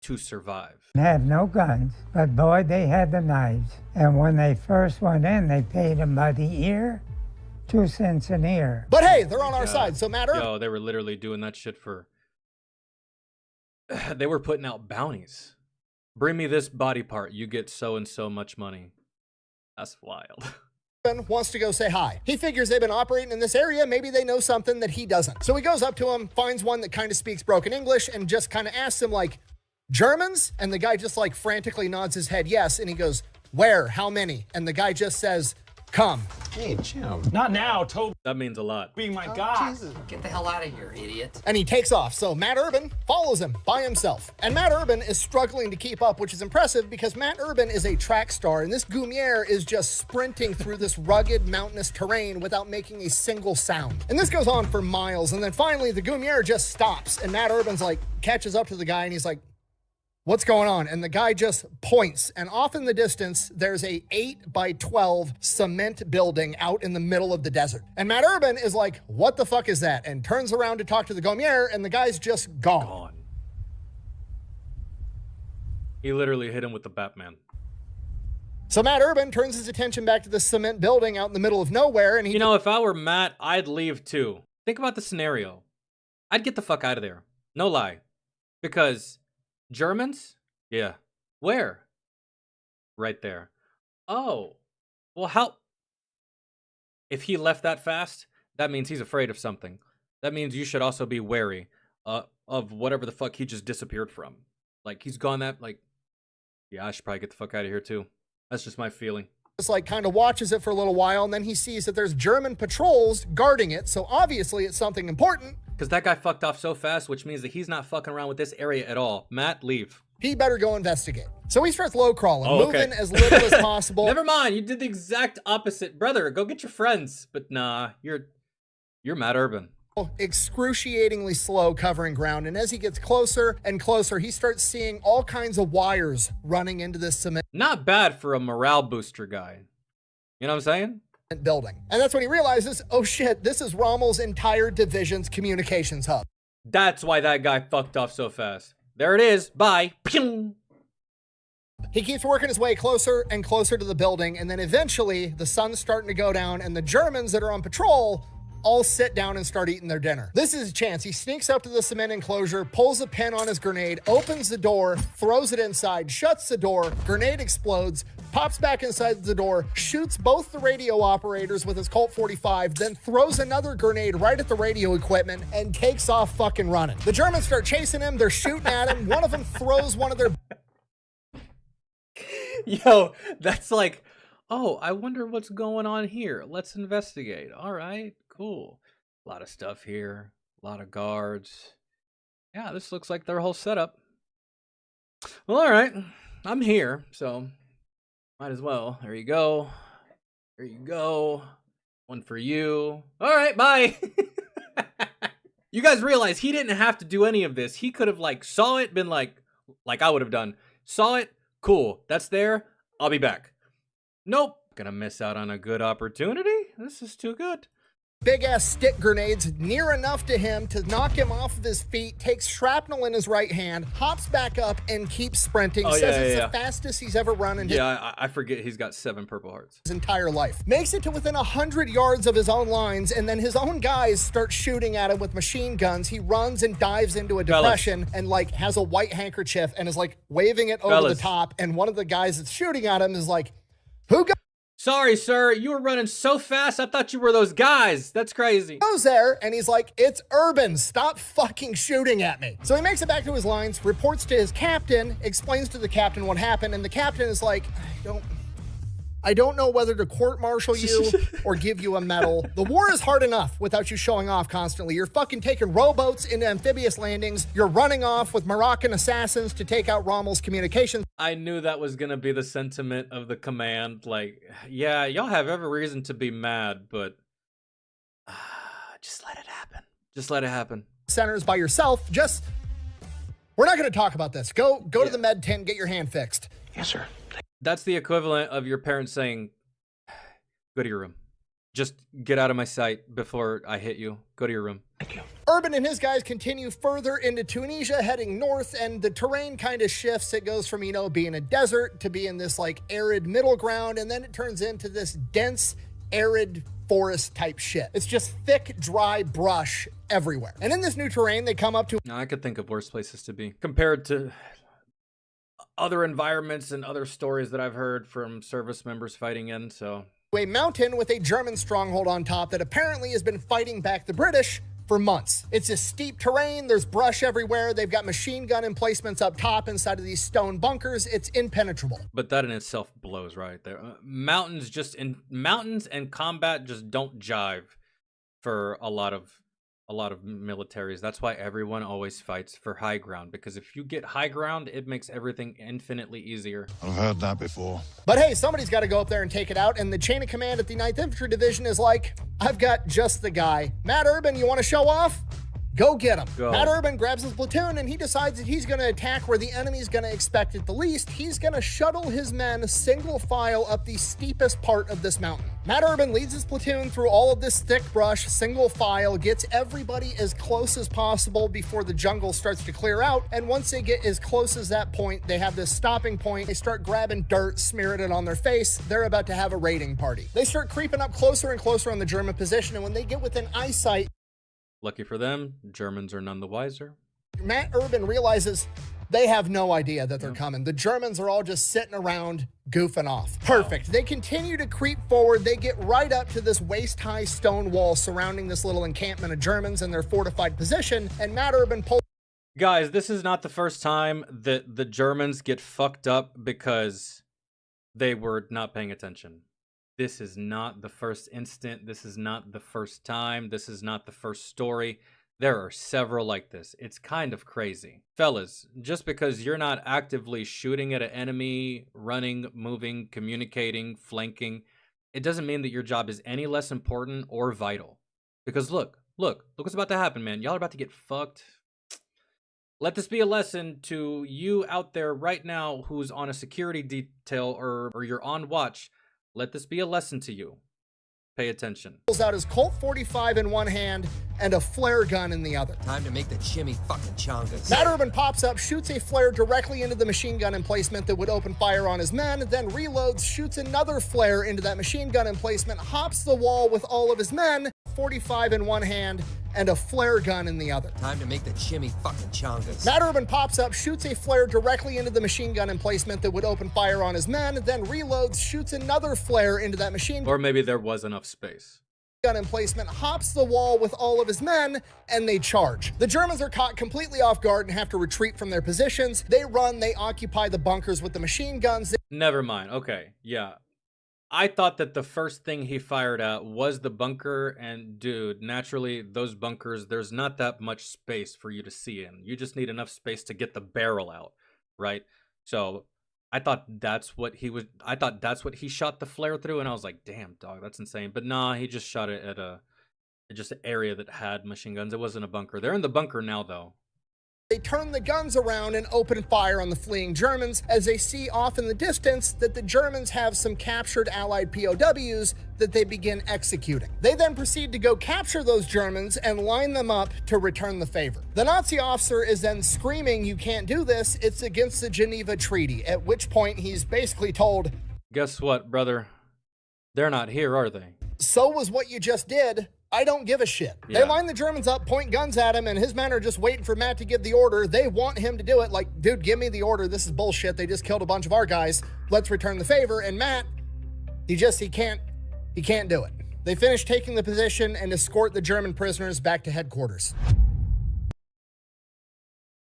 to survive. They had no guns, but boy, they had the knives. And when they first went in, they paid them by the ear, 2 cents an ear. But hey, they're on our side, so Matt Urban... Yo, they were literally doing that shit for... They were putting out bounties. Bring me this body part, you get so and so much money. That's wild. Wants to go say hi. He figures they've been operating in this area, maybe they know something that he doesn't. So he goes up to him, finds one that kind of speaks broken English, and just kind of asks him like, Germans? And the guy just like frantically nods his head yes, and he goes, where? How many? And the guy just says, come. Hey, Jim. Not now, Toby. That means a lot. Being my God. Jesus. Get the hell out of here, idiot. And he takes off, so Matt Urban follows him by himself. And Matt Urban is struggling to keep up, which is impressive because Matt Urban is a track star, and this Gumier is just sprinting through this rugged mountainous terrain without making a single sound. And this goes on for miles, and then finally the Gumier just stops, and Matt Urban's like, catches up to the guy, and he's like, what's going on? And the guy just points, and off in the distance, there's a 8x12 cement building out in the middle of the desert. And Matt Urban is like, what the fuck is that? And turns around to talk to the Gommier, and the guy's just gone. He literally hit him with the Batman. So Matt Urban turns his attention back to the cement building out in the middle of nowhere, and he... You know, if I were Matt, I'd leave too. Think about the scenario. I'd get the fuck out of there. No lie. Because... Germans? Yeah. Where? Right there. Oh. Well, how... If he left that fast, that means he's afraid of something. That means you should also be wary of whatever the fuck he just disappeared from. Like, he's gone that, like... Yeah, I should probably get the fuck out of here, too. That's just my feeling. Just like kind of watches it for a little while, and then he sees that there's German patrols guarding it, so obviously it's something important. Because that guy fucked off so fast, which means that he's not fucking around with this area at all. Matt, leave. He better go investigate. So he starts low crawling, moving as little as possible. Never mind, you did the exact opposite. Brother, go get your friends. But nah, you're Matt Urban. Excruciatingly slow covering ground, and as he gets closer and closer, he starts seeing all kinds of wires running into this cement. Not bad for a morale booster guy. You know what I'm saying? Building. And that's when he realizes, oh shit, this is Rommel's entire division's communications hub. That's why that guy fucked off so fast. There it is. Bye. Pew! He keeps working his way closer and closer to the building, and then eventually the sun's starting to go down, and the Germans that are on patrol all sit down and start eating their dinner. This is his chance. He sneaks up to the cement enclosure, pulls a pin on his grenade, opens the door, throws it inside, shuts the door, grenade explodes, pops back inside the door, shoots both the radio operators with his Colt 45, then throws another grenade right at the radio equipment and takes off fucking running. The Germans start chasing him. They're shooting at him. One of them throws one of their... Yo, that's like, oh, I wonder what's going on here. Let's investigate. All right, cool. A lot of stuff here. A lot of guards. Yeah, this looks like their whole setup. Well, all right. I'm here, so might as well. There you go. There you go. One for you. All right, bye. You guys realize he didn't have to do any of this. He could have like saw it, been like I would have done. Saw it, cool. That's there. I'll be back. Nope. Gonna miss out on a good opportunity. This is too good. Big ass stick grenades near enough to him to knock him off of his feet, takes shrapnel in his right hand, hops back up and keeps sprinting. Says it's the fastest he's ever run in I forget he's got 7 Purple Hearts. His entire life. Makes it to within 100 yards of his own lines, and then his own guys start shooting at him with machine guns. He runs and dives into a depression and like has a white handkerchief and is like waving it over the top, and one of the guys that's shooting at him is like, who got Sorry, sir. You were running so fast, I thought you were those guys. That's crazy. Goes there, and he's like, it's Urban. Stop fucking shooting at me. So he makes it back to his lines, reports to his captain, explains to the captain what happened, and the captain is like, I don't know whether to court-martial you or give you a medal. The war is hard enough without you showing off constantly. You're fucking taking rowboats into amphibious landings. You're running off with Moroccan assassins to take out Rommel's communications. I knew that was going to be the sentiment of the command. Like, yeah, y'all have every reason to be mad, but just let it happen. Just let it happen. Centers by yourself. We're not going to talk about this. Go to the med tent, get your hand fixed. Yes, sir. That's the equivalent of your parents saying, go to your room. Just get out of my sight before I hit you. Go to your room. Thank you. Urban and his guys continue further into Tunisia, heading north, and the terrain kind of shifts. It goes from, being a desert to being this like arid middle ground, and then it turns into this dense, arid forest type shit. It's just thick, dry brush everywhere. And in this new terrain, they come up to... Now, I could think of worse places to be compared to other environments and other stories that I've heard from service members fighting in, so... a mountain with a German stronghold on top that apparently has been fighting back the British for months. It's a steep terrain, there's brush everywhere, they've got machine gun emplacements up top inside of these stone bunkers, it's impenetrable. But that in itself blows right there. Mountains and combat just don't jive for a lot of militaries. That's why everyone always fights for high ground, because if you get high ground, it makes everything infinitely easier. I've heard that before. But hey, somebody's got to go up there and take it out, and the chain of command at the 9th Infantry Division is like, I've got just the guy. Matt Urban, you want to show off? Go get him. Go. Matt Urban grabs his platoon and he decides that he's going to attack where the enemy's going to expect it the least. He's going to shuttle his men single file up the steepest part of this mountain. Matt Urban leads his platoon through all of this thick brush, single file, gets everybody as close as possible before the jungle starts to clear out. And once they get as close as that point, they have this stopping point. They start grabbing dirt, smearing it on their face. They're about to have a raiding party. They start creeping up closer and closer on the German position. And when they get within eyesight, lucky for them, Germans are none the wiser. Matt Urban realizes they have no idea that they're coming. The Germans are all just sitting around goofing off. Perfect. Wow. They continue to creep forward. They get right up to this waist-high stone wall surrounding this little encampment of Germans in their fortified position, and Matt Urban pulls... Guys, this is not the first time that the Germans get fucked up because they were not paying attention. This is not the first instant. This is not the first time. This is not the first story. There are several like this. It's kind of crazy. Fellas, just because you're not actively shooting at an enemy, running, moving, communicating, flanking, it doesn't mean that your job is any less important or vital. Because look what's about to happen, man. Y'all are about to get fucked. Let this be a lesson to you out there right now who's on a security detail or you're on watch. Let this be a lesson to you. Pay attention. Pulls out his Colt 45 in one hand and a flare gun in the other. Time to make the chimmy fucking chongas. Matt Urban pops up, shoots a flare directly into the machine gun emplacement that would open fire on his men, then reloads, shoots another flare into that machine gun emplacement, hops the wall with all of his men, 45 in one hand and a flare gun in the other. Time to make the chimmy fucking chongas. Matt Urban pops up, shoots a flare directly into the machine gun emplacement that would open fire on his men, then reloads, shoots another flare into that machine gun. Or maybe there was enough space. Gun emplacement, hops the wall with all of his men, and they charge. The Germans are caught completely off guard and have to retreat from their positions. They run, they occupy the bunkers with the machine guns. Never mind. Okay, yeah. I thought that the first thing he fired at was the bunker, and dude, naturally, those bunkers, there's not that much space for you to see in. You just need enough space to get the barrel out, right? So I thought that's what he was. I thought that's what he shot the flare through, and I was like, "Damn, dog, that's insane." But nah, he just shot it at just an area that had machine guns. It wasn't a bunker. They're in the bunker now, though. They turn the guns around and open fire on the fleeing Germans as they see off in the distance that the Germans have some captured Allied POWs that they begin executing. They then proceed to go capture those Germans and line them up to return the favor. The Nazi officer is then screaming, "You can't do this, it's against the Geneva Treaty," at which point he's basically told, "Guess what, brother? They're not here, are they?" "So was what you just did. I don't give a shit." Yeah. They line the Germans up, point guns at him, and his men are just waiting for Matt to give the order. They want him to do it. Like, dude, give me the order. This is bullshit. They just killed a bunch of our guys. Let's return the favor. And Matt, he can't do it. They finish taking the position and escort the German prisoners back to headquarters.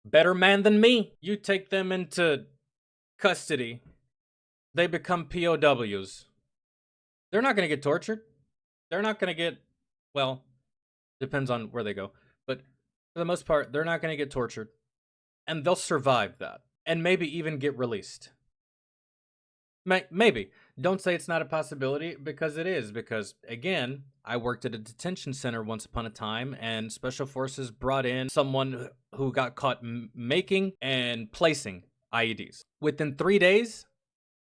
Better man than me. You take them into custody. They become POWs. They're not going to get tortured. They're not going to get, well, depends on where they go. But for the most part, they're not going to get tortured. And they'll survive that. And maybe even get released. Maybe. Don't say it's not a possibility, because it is. Because, again, I worked at a detention center once upon a time, and Special Forces brought in someone who got caught making and placing IEDs. Within 3 days,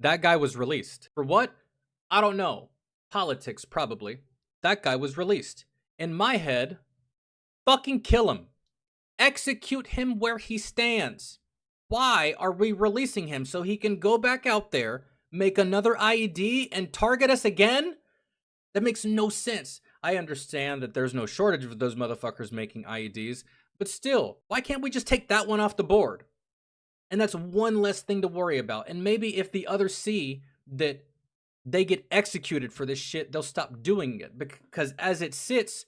that guy was released. For what? I don't know. Politics, probably. That guy was released. In my head, fucking kill him. Execute him where he stands. Why are we releasing him? So he can go back out there, make another IED, and target us again? That makes no sense. I understand that there's no shortage of those motherfuckers making IEDs, but still, why can't we just take that one off the board? And that's one less thing to worry about. And maybe if the others see that they get executed for this shit, they'll stop doing it. Because as it sits,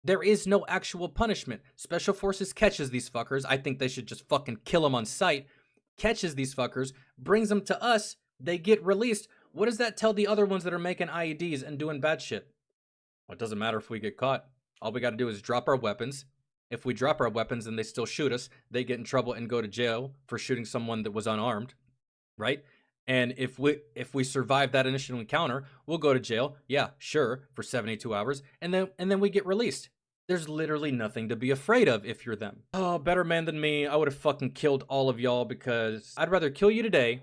there is no actual punishment. Special Forces catches these fuckers. I think they should just fucking kill them on sight. Catches these fuckers, brings them to us. They get released. What does that tell the other ones that are making IEDs and doing bad shit? Well, it doesn't matter if we get caught. All we got to do is drop our weapons. If we drop our weapons and they still shoot us, they get in trouble and go to jail for shooting someone that was unarmed, right? And if we survive that initial encounter, we'll go to jail. Yeah, sure, for 72 hours, and then we get released. There's literally nothing to be afraid of if you're them. Oh, better man than me. I would have fucking killed all of y'all, because I'd rather kill you today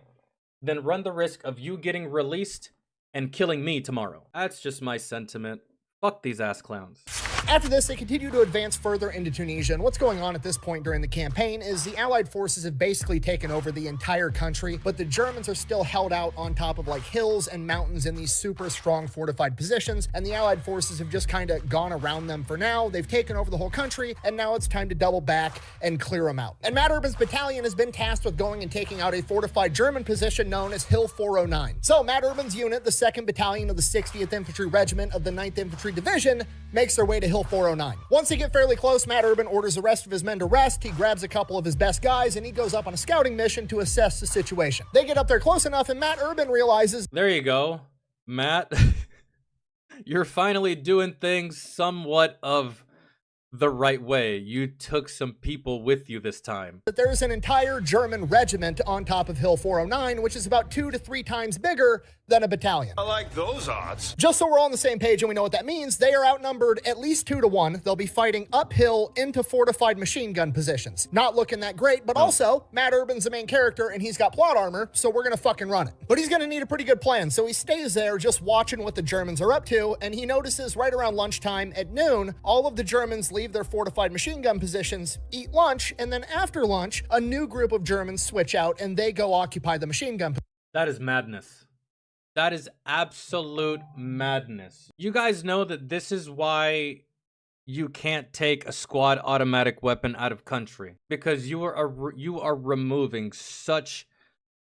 than run the risk of you getting released and killing me tomorrow. That's just my sentiment. Fuck these ass clowns. After this, they continue to advance further into Tunisia, and what's going on at this point during the campaign is the Allied forces have basically taken over the entire country, but the Germans are still held out on top of like hills and mountains in these super strong fortified positions, and the Allied forces have just kind of gone around them for now. They've taken over the whole country, and now it's time to double back and clear them out. And Matt Urban's battalion has been tasked with going and taking out a fortified German position known as Hill 409. So Matt Urban's unit, the 2nd Battalion of the 60th Infantry Regiment of the 9th Infantry Division, makes their way to Hill 409. Once they get fairly close, Matt Urban orders the rest of his men to rest. He grabs a couple of his best guys and he goes up on a scouting mission to assess the situation. They get up there close enough and Matt Urban realizes, there you go, Matt. You're finally doing things somewhat of the right way. You took some people with you this time. That there's an entire German regiment on top of Hill 409, which is about 2 to 3 times bigger than a battalion. I like those odds. Just so we're all on the same page and we know what that means, they are outnumbered at least 2 to 1. They'll be fighting uphill into fortified machine gun positions. Not looking that great, but also Matt Urban's the main character and he's got plot armor, so we're gonna fucking run it. But he's gonna need a pretty good plan, so he stays there just watching what the Germans are up to, and he notices right around lunchtime at noon, all of the Germans leave their fortified machine gun positions, eat lunch, and then after lunch, a new group of Germans switch out and they go occupy the machine gun positions. That is madness. That is absolute madness. You guys know that this is why you can't take a squad automatic weapon out of country, because you are removing such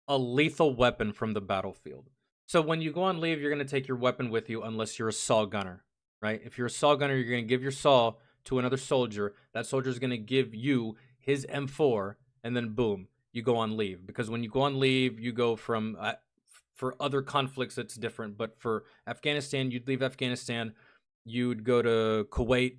a lethal weapon from the battlefield. So when you go on leave, you're going to take your weapon with you unless you're a saw gunner, right? If you're a saw gunner, you're going to give your saw to another soldier. That soldier is going to give you his M4, and then boom, you go on leave. Because when you go on leave, you go from for other conflicts, it's different. But for Afghanistan, you'd leave Afghanistan, you'd go to Kuwait,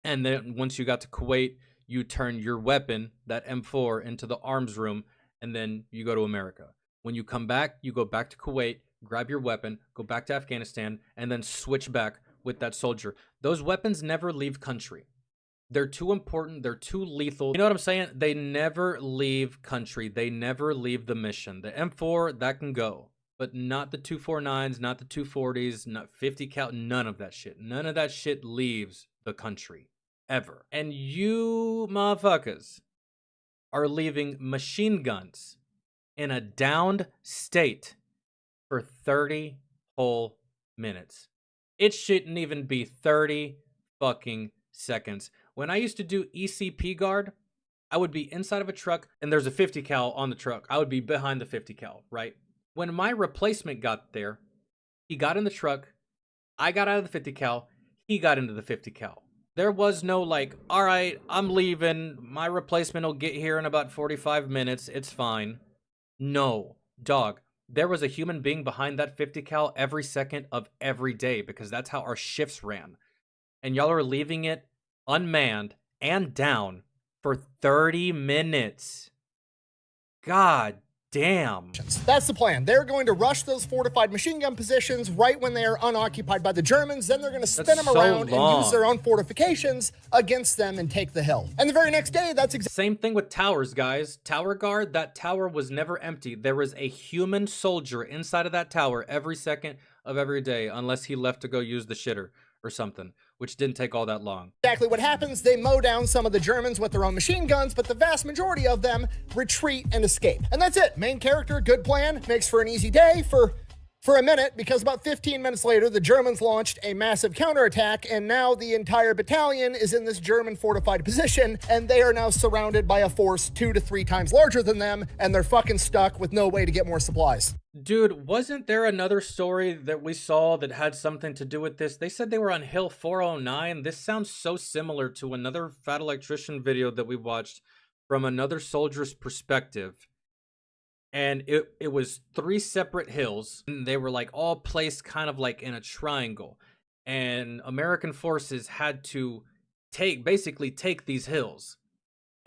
and then once you got to Kuwait, you turn your weapon, that M4, into the arms room, and then you go to America. When you come back, you go back to Kuwait, grab your weapon, go back to Afghanistan, and then switch back with that soldier. Those weapons never leave country. They're too important. They're too lethal. You know what I'm saying? They never leave country. They never leave the mission. The M4, that can go. But not the 249s, not the 240s, not 50 cal, none of that shit. None of that shit leaves the country. Ever. And you motherfuckers are leaving machine guns in a downed state for 30 whole minutes. It shouldn't even be 30 fucking seconds. When I used to do ECP guard, I would be inside of a truck and there's a 50 cal on the truck. I would be behind the 50 cal, right? When my replacement got there, he got in the truck, I got out of the 50 cal, he got into the 50 cal. There was no like, all right, I'm leaving, my replacement will get here in about 45 minutes, it's fine. No, dog. There was a human being behind that 50 cal every second of every day because that's how our shifts ran. And y'all are leaving it unmanned and down for 30 minutes. God damn. That's the plan. They're going to rush those fortified machine gun positions right when they are unoccupied by the Germans. Then they're going to spin them around and use their own fortifications against them and take the hill. And the very next day, that's same thing with towers, guys. Tower guard, that tower was never empty. There was a human soldier inside of that tower every second of every day, unless he left to go use the shitter or something, which didn't take all that long. Exactly what happens. They mow down some of the Germans with their own machine guns, but the vast majority of them retreat and escape. And that's it. Main character, good plan, makes for an easy day for a minute, because about 15 minutes later, the Germans launched a massive counterattack, and now the entire battalion is in this German fortified position, and they are now surrounded by a force 2 to 3 times larger than them, and they're fucking stuck with no way to get more supplies. Dude, wasn't there another story that we saw that had something to do with this? They said they were on Hill 409. This sounds so similar to another Fat Electrician video that we watched from another soldier's perspective. And it was 3 separate hills. And they were like all placed kind of like in a triangle. And American forces had to basically take these hills.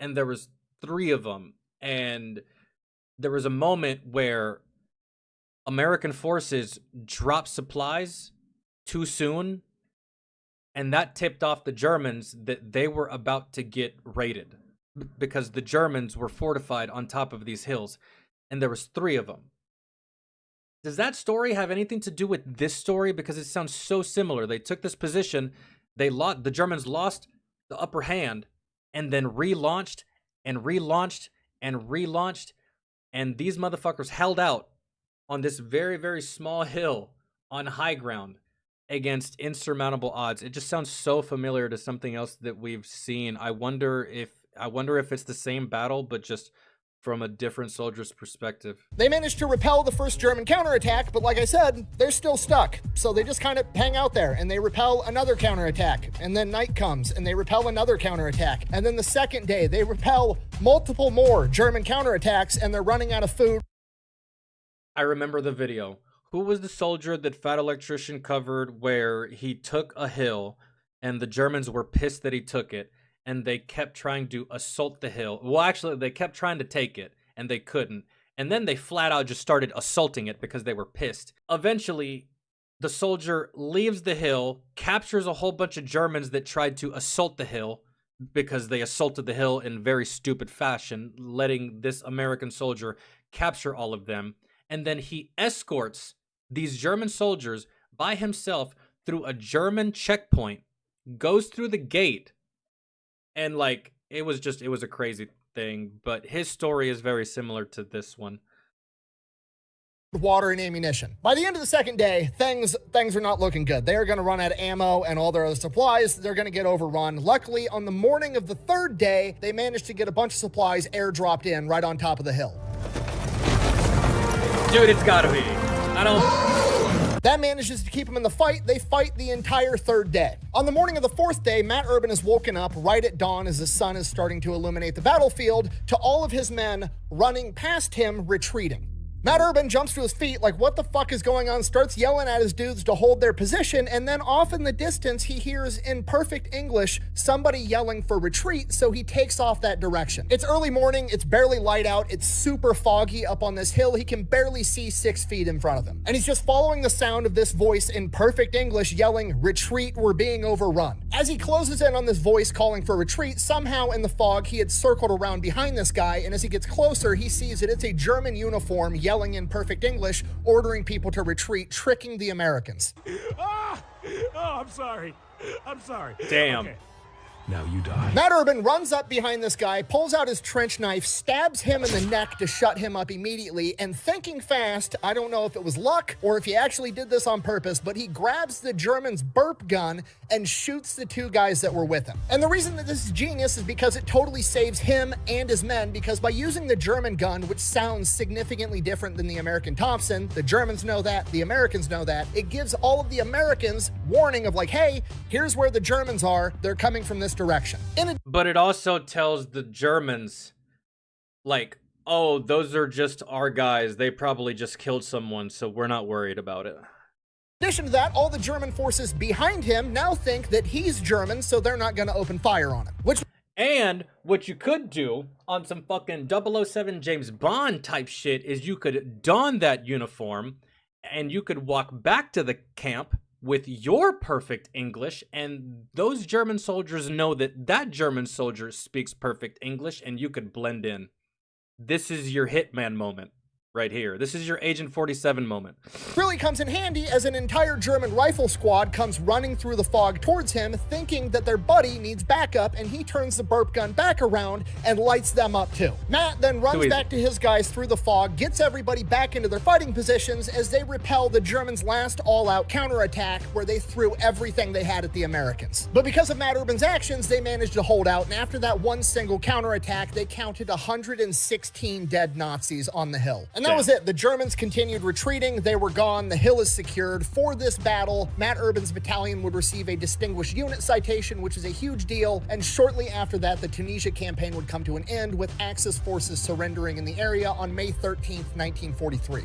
And there was 3 of them. And there was a moment where American forces dropped supplies too soon. And that tipped off the Germans that they were about to get raided. Because the Germans were fortified on top of these hills. And there was 3 of them. Does that story have anything to do with this story? Because it sounds so similar. They took this position, the Germans lost the upper hand, and then relaunched, and relaunched, and relaunched, and these motherfuckers held out on this very, very small hill on high ground against insurmountable odds. It just sounds so familiar to something else that we've seen. I wonder if it's the same battle, but just from a different soldier's perspective. They managed to repel the first German counterattack, but like I said, they're still stuck. So they just kind of hang out there and they repel another counterattack. And then night comes and they repel another counterattack. And then the second day, they repel multiple more German counterattacks and they're running out of food. I remember the video. Who was the soldier that Fat Electrician covered where he took a hill and the Germans were pissed that he took it? And they kept trying to assault the hill. Well, actually, they kept trying to take it, and they couldn't. And then they flat out just started assaulting it because they were pissed. Eventually, the soldier leaves the hill, captures a whole bunch of Germans that tried to assault the hill because they assaulted the hill in very stupid fashion, letting this American soldier capture all of them. And then he escorts these German soldiers by himself through a German checkpoint, goes through the gate, and like, it was a crazy thing, but his story is very similar to this one. Water and ammunition. By the end of the second day, things are not looking good. They are going to run out of ammo and all their other supplies. They're going to get overrun. Luckily, on the morning of the third day, they managed to get a bunch of supplies airdropped in right on top of the hill. Dude, it's gotta be. That manages to keep them in the fight. They fight the entire third day. On the morning of the fourth day, Matt Urban is woken up right at dawn as the sun is starting to illuminate the battlefield to all of his men running past him, retreating. Matt Urban jumps to his feet like, what the fuck is going on? Starts yelling at his dudes to hold their position, and then off in the distance, he hears in perfect English somebody yelling for retreat, so he takes off that direction. It's early morning, it's barely light out, it's super foggy up on this hill, he can barely see 6 feet in front of him. And he's just following the sound of this voice in perfect English yelling, retreat, we're being overrun. As he closes in on this voice calling for retreat, somehow in the fog, he had circled around behind this guy, and as he gets closer, he sees that it's a German uniform yelling in perfect English, ordering people to retreat, tricking the Americans. Oh, I'm sorry. I'm sorry. Damn. Okay. Now you die. Matt Urban runs up behind this guy, pulls out his trench knife, stabs him in the neck to shut him up immediately, and thinking fast, I don't know if it was luck or if he actually did this on purpose, but he grabs the German's burp gun and shoots the 2 guys that were with him. And the reason that this is genius is because it totally saves him and his men, because by using the German gun, which sounds significantly different than the American Thompson, the Germans know that, the Americans know that, it gives all of the Americans warning of like, hey, here's where the Germans are, they're coming from this direction. But it also tells the Germans, like, oh, those are just our guys. They probably just killed someone, so we're not worried about it. In addition to that, all the German forces behind him now think that he's German, so they're not going to open fire on him. And what you could do on some fucking 007 James Bond type shit is you could don that uniform and you could walk back to the camp with your perfect English, and those German soldiers know that that German soldier speaks perfect English, and you could blend in. This is your hitman moment right here. This is your Agent 47 moment. Really comes in handy as an entire German rifle squad comes running through the fog towards him, thinking that their buddy needs backup, and he turns the burp gun back around and lights them up too. Matt then runs back to his guys through the fog, gets everybody back into their fighting positions as they repel the Germans' last all-out counterattack where they threw everything they had at the Americans. But because of Matt Urban's actions, they managed to hold out, and after that one single counterattack, they counted 116 dead Nazis on the hill. And that was it. The Germans continued retreating. They were gone. The hill is secured. For this battle, Matt Urban's battalion would receive a Distinguished Unit citation, which is a huge deal. And shortly after that, the Tunisia campaign would come to an end, with Axis forces surrendering in the area on May 13th, 1943.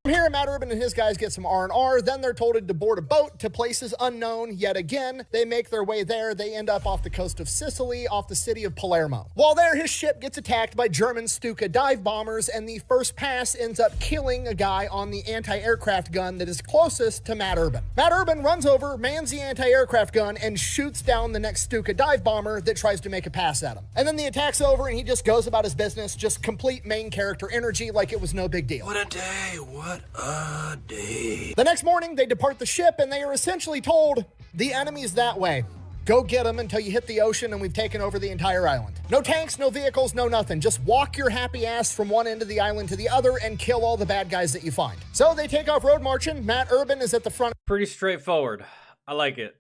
From here, Matt Urban and his guys get some R&R, then they're told to board a boat to places unknown yet again. They make their way there. They end up off the coast of Sicily, off the city of Palermo. While there, his ship gets attacked by German Stuka dive bombers, and the first pass ends up killing a guy on the anti-aircraft gun that is closest to Matt Urban. Matt Urban runs over, mans the anti-aircraft gun, and shoots down the next Stuka dive bomber that tries to make a pass at him. And then the attack's over, and he just goes about his business, just complete main character energy like it was no big deal. What a day, what a day. The next morning, they depart the ship, and they are essentially told, the enemy's that way. Go get them until you hit the ocean and we've taken over the entire island. No tanks, no vehicles, no nothing. Just walk your happy ass from one end of the island to the other and kill all the bad guys that you find. So they take off road marching. Matt Urban is at the front. Pretty straightforward. I like it.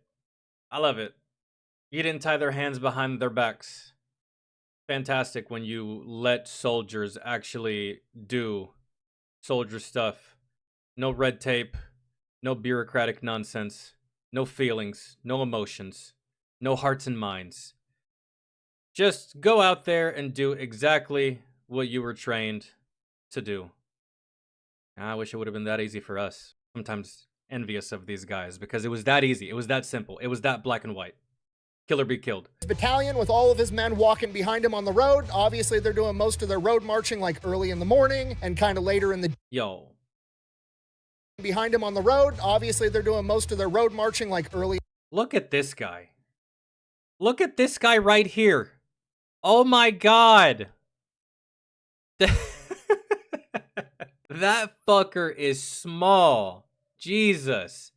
I love it. You didn't tie their hands behind their backs. Fantastic when you let soldiers actually do soldier stuff. No red tape, no bureaucratic nonsense, no feelings, no emotions, no hearts and minds. Just go out there and do exactly what you were trained to do. I wish it would have been that easy for us. Sometimes envious of these guys because it was that easy. It was that simple. It was that black and white. Kill or be killed. Battalion with all of his men walking behind him on the road. Obviously, they're doing most of their road marching like early in the morning and kind of later in the... Yo. Behind him on the road. Obviously, they're doing most of their road marching like early... Look at this guy. Look at this guy right here. Oh my god. That fucker is small. Jesus.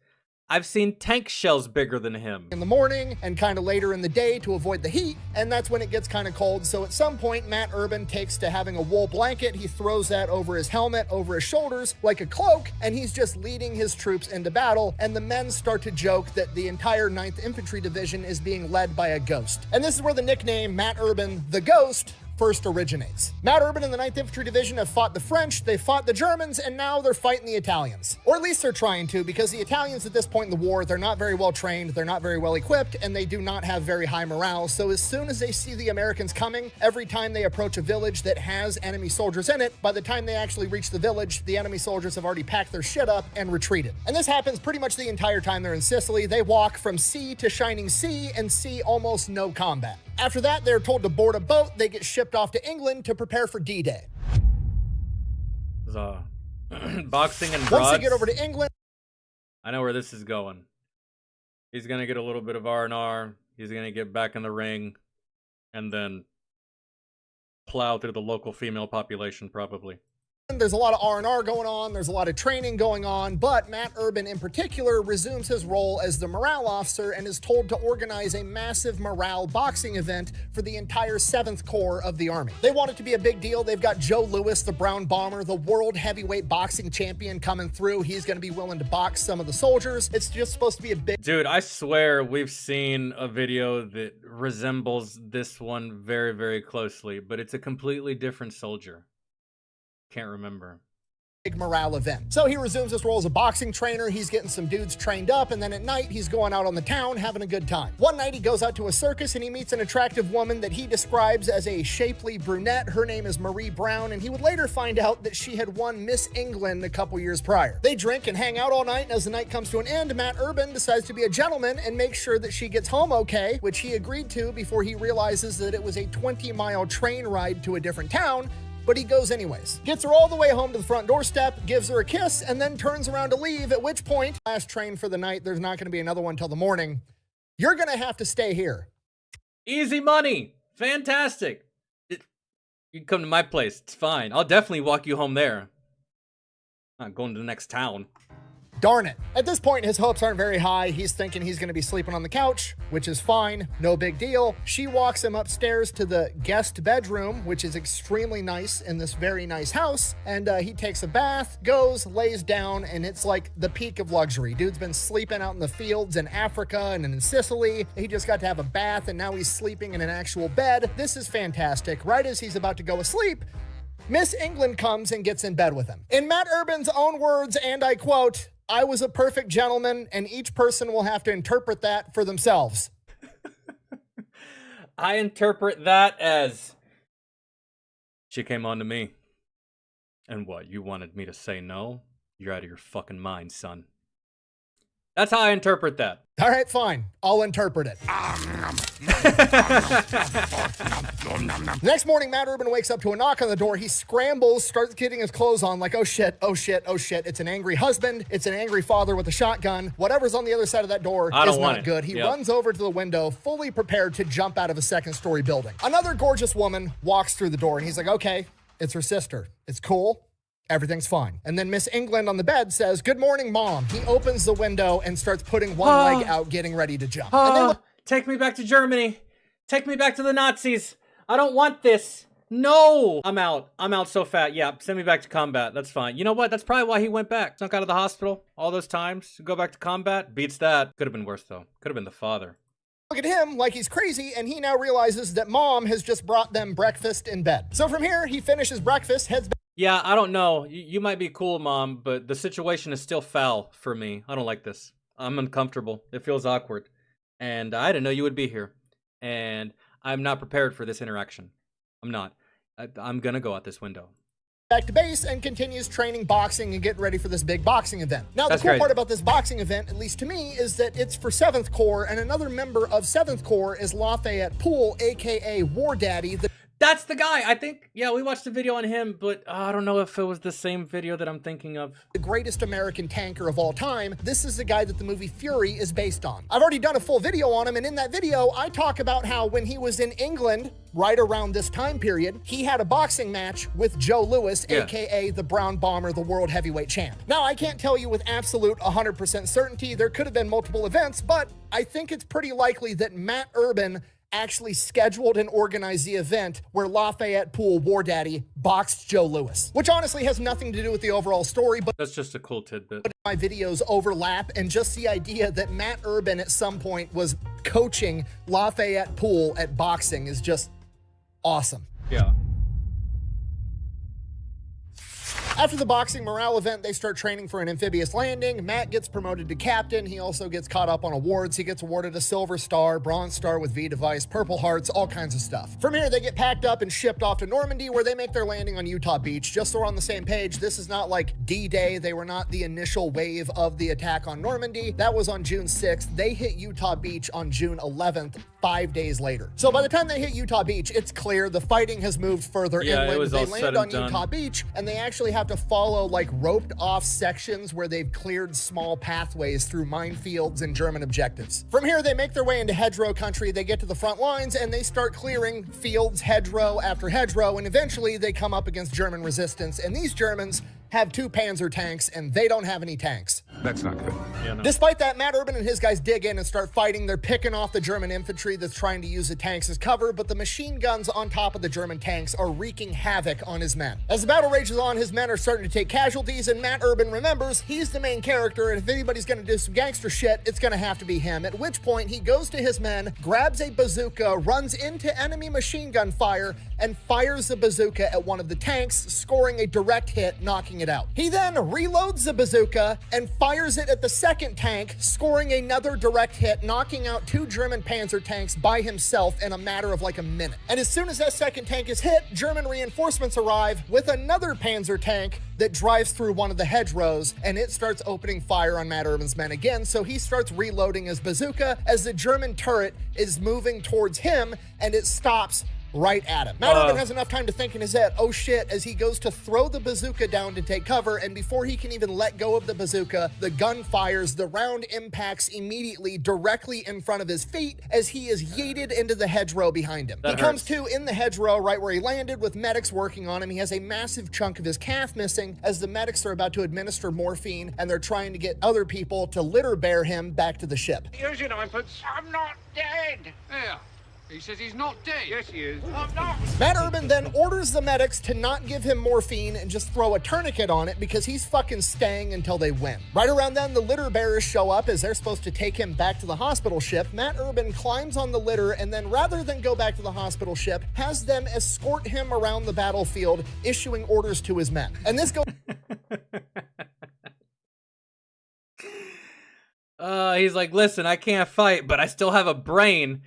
I've seen tank shells bigger than him. In the morning and kind of later in the day to avoid the heat, and that's when it gets kind of cold. So at some point, Matt Urban takes to having a wool blanket. He throws that over his helmet, over his shoulders, like a cloak, and he's just leading his troops into battle. And the men start to joke that the entire 9th Infantry Division is being led by a ghost. And this is where the nickname Matt Urban, the Ghost, first originates. Matt Urban and the 9th Infantry Division have fought the French, they fought the Germans, and now they're fighting the Italians. Or at least they're trying to, because the Italians at this point in the war, they're not very well trained, they're not very well equipped, and they do not have very high morale. So as soon as they see the Americans coming, every time they approach a village that has enemy soldiers in it, by the time they actually reach the village, the enemy soldiers have already packed their shit up and retreated. And this happens pretty much the entire time they're in Sicily. They walk from sea to shining sea and see almost no combat. After that, they're told to board a boat. They get shipped off to England to prepare for D-Day. Boxing and broads. Once they get over to England, I know where this is going. He's gonna get a little bit of R&R. He's gonna get back in the ring, and then plow through the local female population, probably. there's a lot of R&R going on, there's a lot of training going on, but Matt Urban in particular resumes his role as the morale officer and is told to organize a massive morale boxing event for the entire 7th Corps of the Army. They want it to be a big deal. They've got Joe Louis, the Brown Bomber, the world heavyweight boxing champion coming through. He's going to be willing to box some of the soldiers. It's just supposed to be a big... Dude, I swear we've seen a video that resembles this one very, very closely, but it's a completely different soldier. Can't remember. Big morale event. So he resumes his role as a boxing trainer. He's getting some dudes trained up, and then at night he's going out on the town having a good time. One night he goes out to a circus and he meets an attractive woman that he describes as a shapely brunette. Her name is Marie Brown, and he would later find out that she had won Miss England a couple years prior. They drink and hang out all night, and as the night comes to an end, Matt Urban decides to be a gentleman and make sure that she gets home okay, which he agreed to before he realizes that it was a 20-mile train ride to a different town. But he goes anyways. Gets her all the way home to the front doorstep, gives her a kiss, and then turns around to leave, at which point, last train for the night, there's not going to be another one till the morning. You're going to have to stay here. Easy money. Fantastic. You can come to my place. It's fine. I'll definitely walk you home there. I'm not going to the next town. Darn it. At this point, his hopes aren't very high. He's thinking he's going to be sleeping on the couch, which is fine. No big deal. She walks him upstairs to the guest bedroom, which is extremely nice in this very nice house. And he takes a bath, goes, lays down, and it's like the peak of luxury. Dude's been sleeping out in the fields in Africa and in Sicily. He just got to have a bath, and now he's sleeping in an actual bed. This is fantastic. Right as he's about to go asleep, Miss England comes and gets in bed with him. In Matt Urban's own words, and I quote, "I was a perfect gentleman, and each person will have to interpret that for themselves." I interpret that as, she came on to me. And what, you wanted me to say no? You're out of your fucking mind, son. That's how I interpret that. All right, fine. I'll interpret it. Next morning, Matt Urban wakes up to a knock on the door. He scrambles, starts getting his clothes on like, oh shit, oh shit, oh shit. It's an angry husband. It's an angry father with a shotgun. Whatever's on the other side of that door is not good. He runs over to the window, fully prepared to jump out of a second-story building. Another gorgeous woman walks through the door, and he's like, okay, it's her sister. It's cool. Everything's fine. And then Miss England on the bed says, "Good morning, Mom." He opens the window and starts putting one leg out, getting ready to jump. Take me back to Germany. Take me back to the Nazis. I don't want this. No. I'm out. I'm out so fat. Yeah, send me back to combat. That's fine. You know what? That's probably why he went back. Sunk out of the hospital all those times to go back to combat. Beats that. Could have been worse, though. Could have been the father. Look at him like he's crazy, and he now realizes that Mom has just brought them breakfast in bed. So from here, he finishes breakfast, heads back. Yeah, I don't know. You might be cool, Mom, but the situation is still foul for me. I don't like this. I'm uncomfortable. It feels awkward. And I didn't know you would be here. And I'm not prepared for this interaction. I'm not. I'm gonna go out this window. Back to base and continues training boxing and getting ready for this big boxing event. Now, the cool part about this boxing event, at least to me, is that it's for 7th Corps, and another member of 7th Corps is Lafayette Poole, aka War Daddy. That's the guy. I think, yeah, we watched a video on him, but I don't know if it was the same video that I'm thinking of. The greatest American tanker of all time. This is the guy that the movie Fury is based on. I've already done a full video on him, and in that video, I talk about how when he was in England, right around this time period, he had a boxing match with Joe Louis, aka the Brown Bomber, the world heavyweight champ. Now, I can't tell you with absolute 100% certainty. There could have been multiple events, but I think it's pretty likely that Matt Urban actually scheduled and organized the event where Lafayette Poole, War Daddy, boxed Joe Louis, which honestly has nothing to do with the overall story, but that's just a cool tidbit. My videos overlap, and just the idea that Matt Urban at some point was coaching Lafayette Poole at boxing is just awesome. Yeah. After the boxing morale event, they start training for an amphibious landing. Matt gets promoted to captain. He also gets caught up on awards. He gets awarded a Silver Star, Bronze Star with V device, Purple Hearts, all kinds of stuff. From here, they get packed up and shipped off to Normandy, where they make their landing on Hilltop Beach. Just so we're on the same page, this is not like D-Day. They were not the initial wave of the attack on Normandy. That was on June 6th. They hit Hilltop Beach on June 11th, 5 days later. So by the time they hit Hilltop Beach, it's clear the fighting has moved further inland. It was they all land said on and done. Hilltop Beach, and they actually have to follow like roped off sections where they've cleared small pathways through minefields and German objectives. From here, they make their way into hedgerow country. They get to the front lines and they start clearing fields, hedgerow after hedgerow, and eventually they come up against German resistance, and these Germans have 2 Panzer tanks and they don't have any tanks. That's not good. Yeah, no. Despite that, Matt Urban and his guys dig in and start fighting. They're picking off the German infantry that's trying to use the tanks as cover, but the machine guns on top of the German tanks are wreaking havoc on his men. As the battle rages on, his men are starting to take casualties, and Matt Urban remembers he's the main character, and if anybody's gonna do some gangster shit, it's gonna have to be him. At which point, he goes to his men, grabs a bazooka, runs into enemy machine gun fire, and fires the bazooka at one of the tanks, scoring a direct hit, knocking it out. He then reloads the bazooka and fires it at the second tank, scoring another direct hit, knocking out 2 German Panzer tanks by himself in a matter of like a minute. And as soon as that second tank is hit, German reinforcements arrive with another Panzer tank that drives through one of the hedgerows, and it starts opening fire on Matt Urban's men again, so he starts reloading his bazooka as the German turret is moving towards him, and it stops right at him. Matt Urban has enough time to think in his head, oh shit, as he goes to throw the bazooka down to take cover, and before he can even let go of the bazooka, the gun fires, the round impacts immediately directly in front of his feet as he is yeeted into the hedgerow behind him. He comes to in the hedgerow right where he landed with medics working on him. He has a massive chunk of his calf missing as the medics are about to administer morphine, and they're trying to get other people to litter bear him back to the ship. Here's your ninepence. I'm not dead. Yeah. He says he's not dead. Yes, he is. I'm not. Matt Urban then orders the medics to not give him morphine and just throw a tourniquet on it because he's fucking staying until they win. Right around then, the litter bearers show up as they're supposed to take him back to the hospital ship. Matt Urban climbs on the litter and then, rather than go back to the hospital ship, has them escort him around the battlefield, issuing orders to his men. And this goes... He's like, listen, I can't fight, but I still have a brain.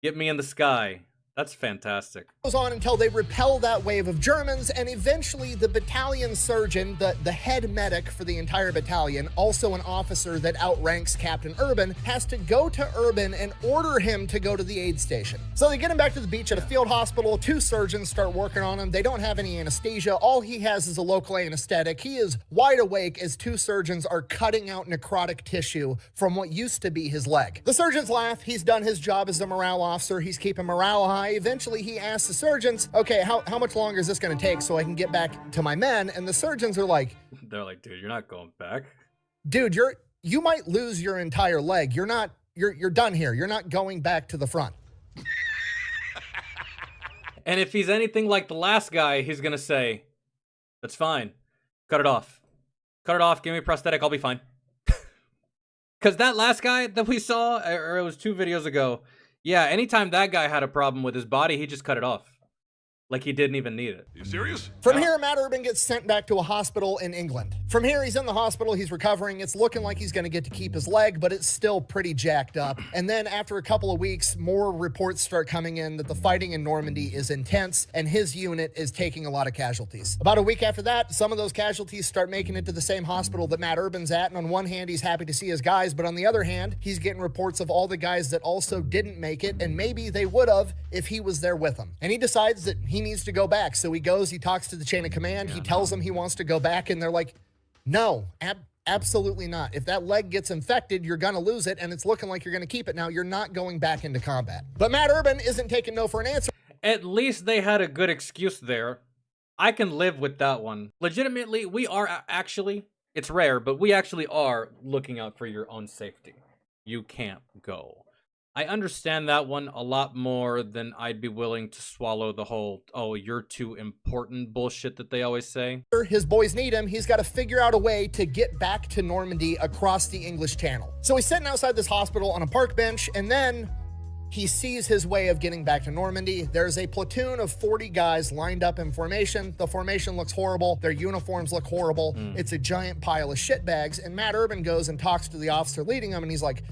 Get me in the sky. That's fantastic. Goes on until they repel that wave of Germans, and eventually the battalion surgeon, the head medic for the entire battalion, also an officer that outranks Captain Urban, has to go to Urban and order him to go to the aid station. So they get him back to the beach at a field hospital. 2 surgeons start working on him. They don't have any anesthesia. All he has is a local anesthetic. He is wide awake as 2 surgeons are cutting out necrotic tissue from what used to be his leg. The surgeons laugh. He's done his job as the morale officer. He's keeping morale high. Eventually, he asks the surgeons, okay, how much longer is this going to take so I can get back to my men? And the surgeons are like, they're like, dude, you're not going back. Dude, you might lose your entire leg. You're done here. You're not going back to the front. And if he's anything like the last guy, he's going to say, that's fine. Cut it off. Cut it off. Give me a prosthetic. I'll be fine. Because that last guy that we saw, or it was 2 videos ago, yeah, anytime that guy had a problem with his body, he just cut it off. Like he didn't even need it. You serious? From here, Matt Urban gets sent back to a hospital in England. From here, he's in the hospital, he's recovering. It's looking like he's gonna get to keep his leg, but it's still pretty jacked up. And then after a couple of weeks, more reports start coming in that the fighting in Normandy is intense and his unit is taking a lot of casualties. About a week after that, some of those casualties start making it to the same hospital that Matt Urban's at. And on one hand, he's happy to see his guys, but on the other hand, he's getting reports of all the guys that also didn't make it, and maybe they would have if he was there with them. And he decides that he needs to go back. So he goes, he talks to the chain of command, he tells them he wants to go back, and they're like, no, absolutely not. If that leg gets infected, you're gonna lose it, and it's looking like you're gonna keep it now. You're not going back into combat. But Matt Urban isn't taking no for an answer. At least they had a good excuse there. I can live with that one. Legitimately, we are actually, it's rare, but we actually are looking out for your own safety. You can't go. I understand that one a lot more than I'd be willing to swallow the whole, oh, you're too important bullshit that they always say. His boys need him. He's got to figure out a way to get back to Normandy across the English Channel. So he's sitting outside this hospital on a park bench, and then He sees his way of getting back to Normandy. There's a platoon of 40 guys lined up in formation. The formation looks horrible. Their uniforms look horrible. It's a giant pile of shitbags. And Matt Urban goes and talks to the officer leading them, and he's like,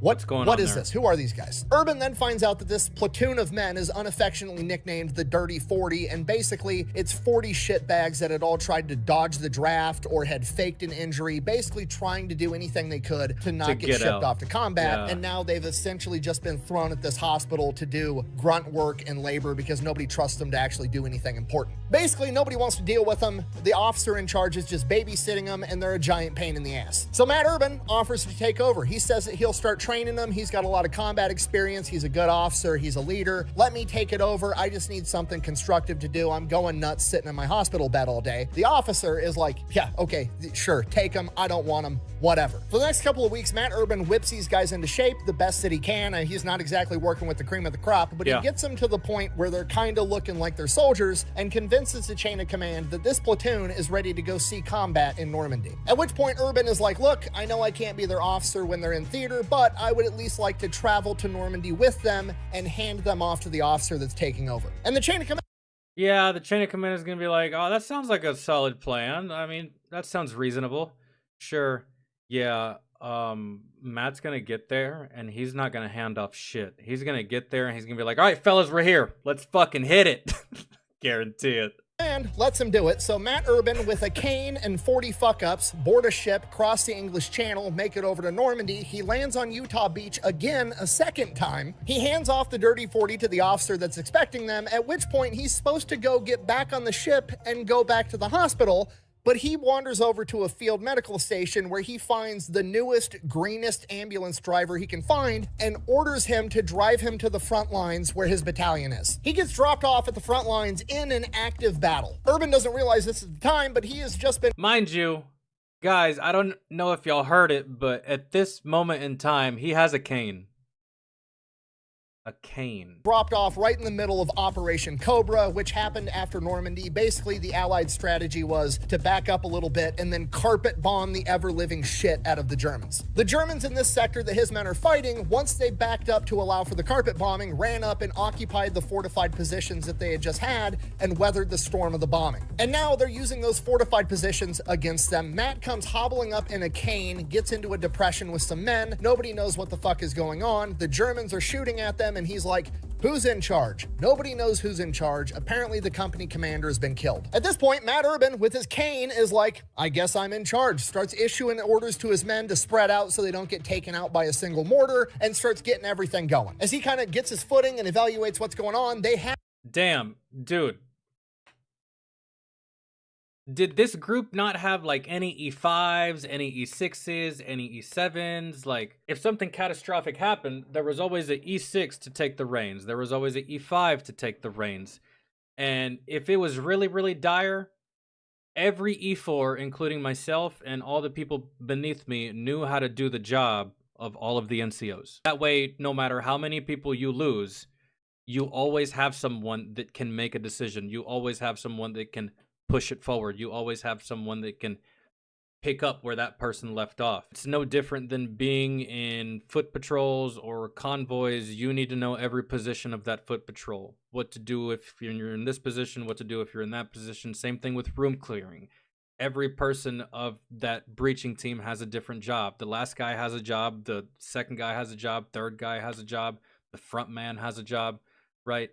What's going on? What is this? Who are these guys? Urban then finds out that this platoon of men is unaffectionately nicknamed the Dirty 40, and basically it's 40 shitbags that had all tried to dodge the draft or had faked an injury, basically trying to do anything they could to not get shipped off to combat. And now they've essentially just been thrown at this hospital to do grunt work and labor because nobody trusts them to actually do anything important. Basically, nobody wants to deal with them. The officer in charge is just babysitting them, and they're a giant pain in the ass. So Matt Urban offers to take over. He says that he'll start training them. He's got a lot of combat experience. He's a good officer. He's a leader. Let me take it over. I just need something constructive to do. I'm going nuts sitting in my hospital bed all day. The officer is like, yeah, okay, sure, take them. I don't want them. Whatever. For the next couple of weeks, Matt Urban whips these guys into shape the best that he can. He's not exactly working with the cream of the crop, but he gets them to the point where they're kind of looking like they're soldiers and convinces the chain of command that this platoon is ready to go see combat in Normandy. At which point Urban is like, look, I know I can't be their officer when they're in theater, but I would at least like to travel to Normandy with them and hand them off to the officer that's taking over. And the chain of command... Yeah, the chain of command is going to be like, oh, that sounds like a solid plan. I mean, that sounds reasonable. Sure. Yeah, Matt's going to get there, and he's not going to hand off shit. He's going to get there, and he's going to be like, all right, fellas, we're here. Let's fucking hit it. Guarantee it. And lets him do it. So Matt Urban, with a cane and 40 fuck-ups, board a ship, cross the English Channel, make it over to Normandy. He lands on Utah Beach again a second time. He hands off the Dirty 40 to the officer that's expecting them, at which point he's supposed to go get back on the ship and go back to the hospital. But he wanders over to a field medical station where he finds the newest, greenest ambulance driver he can find and orders him to drive him to the front lines where his battalion is. He gets dropped off at the front lines in an active battle. Urban doesn't realize this at the time, but he has just been... Mind you, guys, I don't know if y'all heard it, but at this moment in time, he has a cane. A cane. Dropped off right in the middle of Operation Cobra, which happened after Normandy. Basically, the Allied strategy was to back up a little bit and then carpet bomb the ever-living shit out of the Germans. The Germans in this sector that his men are fighting, once they backed up to allow for the carpet bombing, ran up and occupied the fortified positions that they had just had and weathered the storm of the bombing. And now they're using those fortified positions against them. Matt comes hobbling up in a cane, gets into a depression with some men. Nobody knows what the fuck is going on. The Germans are shooting at them, and he's like, who's in charge? Nobody knows who's in charge. Apparently the company commander has been killed. At this point, Matt Urban with his cane is like, I guess I'm in charge. Starts issuing orders to his men to spread out so they don't get taken out by a single mortar, and starts getting everything going. As he kind of gets his footing and evaluates what's going on, they have... Damn, dude. Did this group not have like any E5s, any E6s, any E7s? Like, if something catastrophic happened, there was always an E6 to take the reins. There was always an E5 to take the reins. And if it was really, really dire, every E4, including myself and all the people beneath me, knew how to do the job of all of the NCOs. That way, no matter how many people you lose, you always have someone that can make a decision. You always have someone that can push it forward. You always have someone that can pick up where that person left off. It's no different than being in foot patrols or convoys. You need to know every position of that foot patrol. What to do if you're in this position, what to do if you're in that position. Same thing with room clearing. Every person of that breaching team has a different job. The last guy has a job, the second guy has a job, third guy has a job, the front man has a job, right?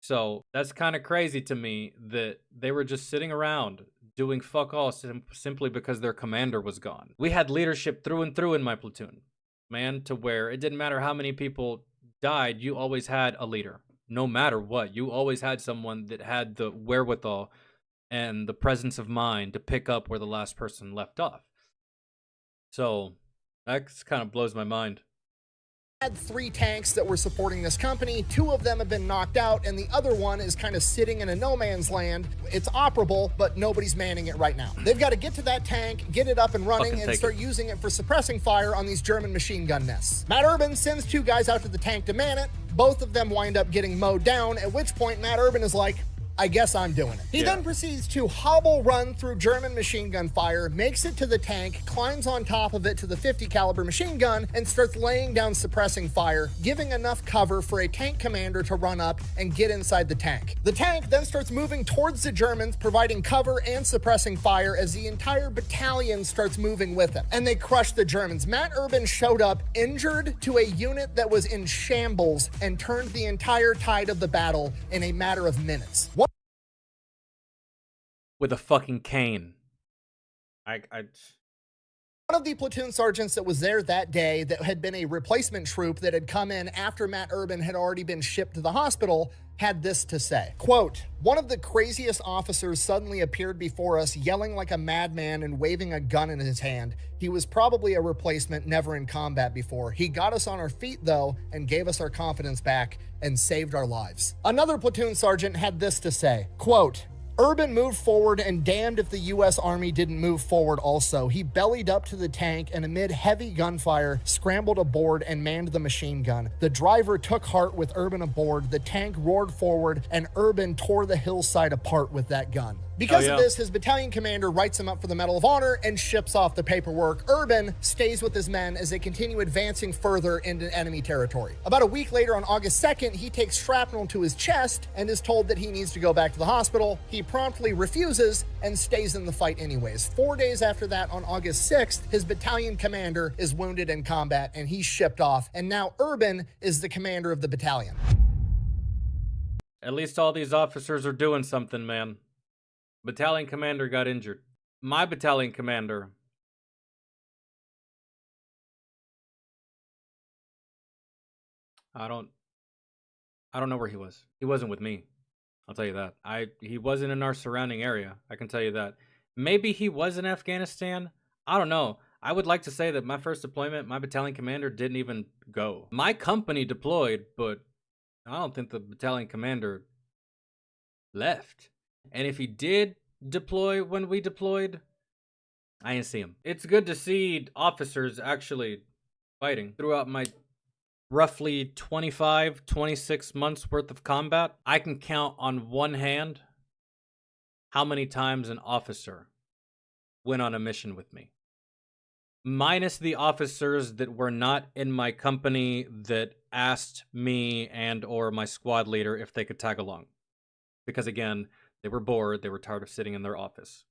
So that's kind of crazy to me that they were just sitting around doing fuck all simply because their commander was gone. We had leadership through and through in my platoon, man, to where it didn't matter how many people died, you always had a leader. No matter what, you always had someone that had the wherewithal and the presence of mind to pick up where the last person left off. So that kind of blows my mind. Had 3 tanks that were supporting this company. 2 of them have been knocked out, and the other one is kind of sitting in a no man's land. It's operable, but nobody's manning it right now. They've got to get to that tank, get it up and running, and start using it for suppressing fire on these German machine gun nests. Matt Urban sends 2 guys out to the tank to man it. Both of them wind up getting mowed down, at which point Matt Urban is like, I guess I'm doing it. He then proceeds to hobble run through German machine gun fire, makes it to the tank, climbs on top of it to the 50 caliber machine gun, and starts laying down suppressing fire, giving enough cover for a tank commander to run up and get inside the tank. The tank then starts moving towards the Germans, providing cover and suppressing fire as the entire battalion starts moving with him, and they crush the Germans. Matt Urban showed up injured to a unit that was in shambles and turned the entire tide of the battle in a matter of minutes. With a fucking cane. One of the platoon sergeants that was there that day that had been a replacement troop that had come in after Matt Urban had already been shipped to the hospital had this to say, quote, "One of the craziest officers suddenly appeared before us yelling like a madman and waving a gun in his hand. He was probably a replacement, never in combat before. He got us on our feet though and gave us our confidence back and saved our lives." Another platoon sergeant had this to say, quote, "Urban moved forward and damned if the U.S. Army didn't move forward also. He bellied up to the tank and amid heavy gunfire, scrambled aboard and manned the machine gun. The driver took heart with Urban aboard. The tank roared forward and Urban tore the hillside apart with that gun." Because of this, his battalion commander writes him up for the Medal of Honor and ships off the paperwork. Urban stays with his men as they continue advancing further into enemy territory. About a week later, on August 2nd, he takes shrapnel to his chest and is told that he needs to go back to the hospital. He promptly refuses and stays in the fight anyways. 4 days after that, on August 6th, his battalion commander is wounded in combat and he's shipped off. And now Urban is the commander of the battalion. At least all these officers are doing something, man. Battalion commander got injured. My battalion commander I don't know where he was. He wasn't with me. I'll tell you that. He wasn't in our surrounding area. I can tell you that. Maybe he was in Afghanistan. I don't know. I would like to say that my first deployment, my battalion commander didn't even go. My company deployed, but I don't think the battalion commander left. And if he did deploy when we deployed, I didn't see him. It's good to see officers actually fighting. Throughout my roughly 25, 26 months worth of combat, I can count on one hand how many times an officer went on a mission with me. Minus the officers that were not in my company that asked me and or my squad leader if they could tag along. Because again, they were bored, they were tired of sitting in their office.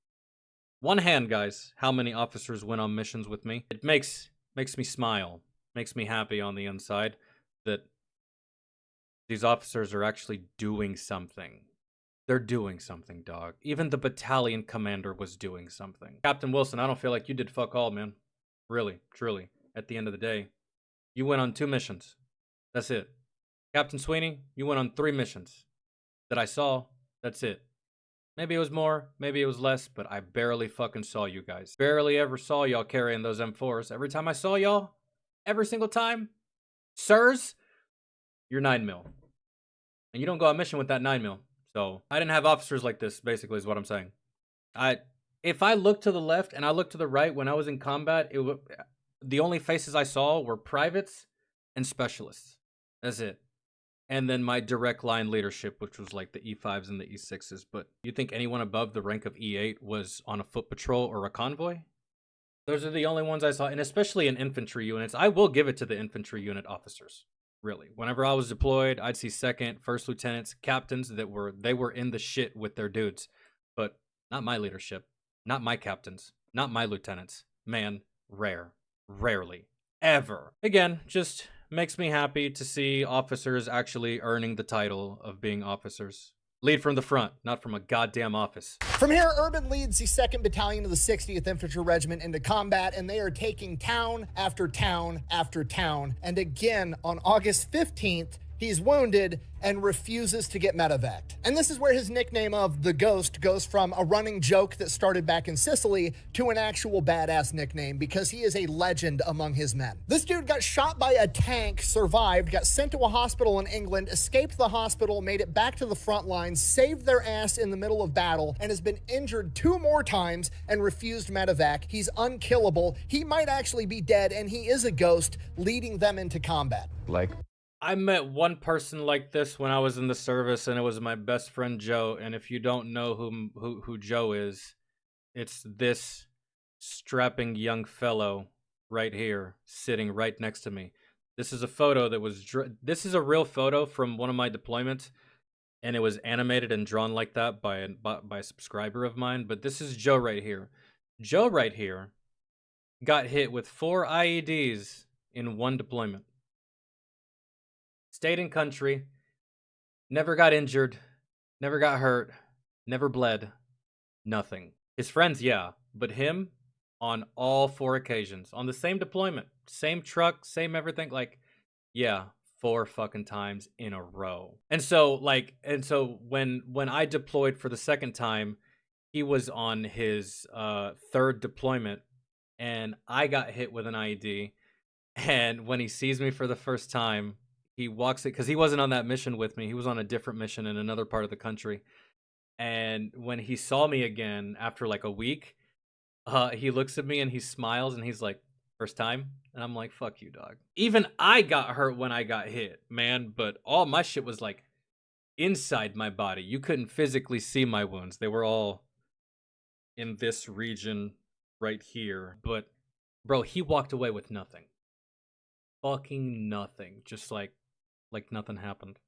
One hand, guys, how many officers went on missions with me. It makes me smile, makes me happy on the inside that these officers are actually doing something. They're doing something, dog. Even the battalion commander was doing something. Captain Wilson, I don't feel like you did fuck all, man. Really, truly. At the end of the day, you went on 2 missions. That's it. Captain Sweeney, you went on 3 missions that I saw. That's it. Maybe it was more, maybe it was less, but I barely fucking saw you guys. Barely ever saw y'all carrying those M4s. Every time I saw y'all, every single time, sirs, you're 9mm. And you don't go on mission with that 9mm. So I didn't have officers like this, basically, is what I'm saying. If I look to the left and I look to the right when I was in combat, the only faces I saw were privates and specialists. That's it. And then my direct line leadership, which was like the E5s and the E6s. But you think anyone above the rank of E8 was on a foot patrol or a convoy? Those are the only ones I saw, and especially in infantry units. I will give it to the infantry unit officers, really. Whenever I was deployed, I'd see second, first lieutenants, captains that were in the shit with their dudes. But not my leadership, not my captains, not my lieutenants. Man, rarely, ever. Again, just makes me happy to see officers actually earning the title of being officers. Lead from the front, not from a goddamn office. From here, Urban leads the 2nd Battalion of the 60th Infantry Regiment into combat, and they are taking town after town after town. And again, on August 15th, he's wounded and refuses to get medevaced. And this is where his nickname of the Ghost goes from a running joke that started back in Sicily to an actual badass nickname, because he is a legend among his men. This dude got shot by a tank, survived, got sent to a hospital in England, escaped the hospital, made it back to the front lines, saved their ass in the middle of battle, and has been injured 2 more times and refused medevac. He's unkillable. He might actually be dead, and he is a ghost leading them into combat. Like, I met one person like this when I was in the service, and it was my best friend Joe. And if you don't know who Joe is, it's this strapping young fellow right here, sitting right next to me. This is a photo that was this is a real photo from one of my deployments, and it was animated and drawn like that by a subscriber of mine. But this is Joe right here. Joe right here got hit with 4 IEDs in one deployment. Stayed in country, never got injured, never got hurt, never bled, nothing. His friends, yeah, but him on all 4 occasions, on the same deployment, same truck, same everything, like, yeah, 4 fucking times in a row. And so when I deployed for the second time, he was on his 3rd deployment, and I got hit with an IED. And when he sees me for the first time, he walks it, because he wasn't on that mission with me. He was on a different mission in another part of the country. And when he saw me again after like a week, he looks at me and he smiles and he's like, "First time?" And I'm like, "Fuck you, dog." Even I got hurt when I got hit, man, but all my shit was like inside my body. You couldn't physically see my wounds. They were all in this region right here. But bro, he walked away with nothing. Fucking nothing. Just like nothing happened.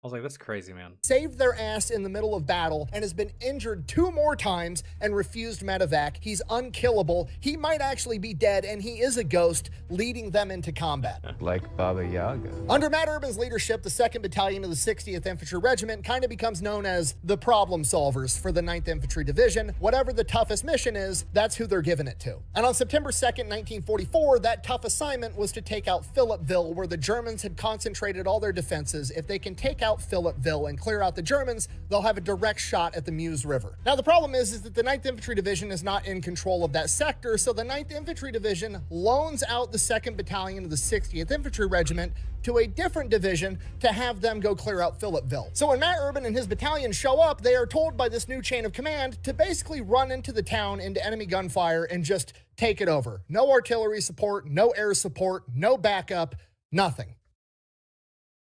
I was like, that's crazy, man. Saved their ass in the middle of battle and has been injured 2 more times and refused medevac. He's unkillable. He might actually be dead, and he is a ghost leading them into combat. Like Baba Yaga. Under Matt Urban's leadership, the 2nd Battalion of the 60th Infantry Regiment kind of becomes known as the problem solvers for the 9th Infantry Division. Whatever the toughest mission is, that's who they're giving it to. And on September 2nd, 1944, that tough assignment was to take out Philippeville, where the Germans had concentrated all their defenses. If they can take out Philippeville and clear out the Germans, they'll have a direct shot at the Meuse River. Now, the problem is that the 9th Infantry Division is not in control of that sector, so the 9th Infantry Division loans out the 2nd Battalion of the 60th Infantry Regiment to a different division to have them go clear out Philippeville. So when Matt Urban and his battalion show up, they are told by this new chain of command to basically run into the town, into enemy gunfire, and just take it over. No artillery support, no air support, no backup, nothing.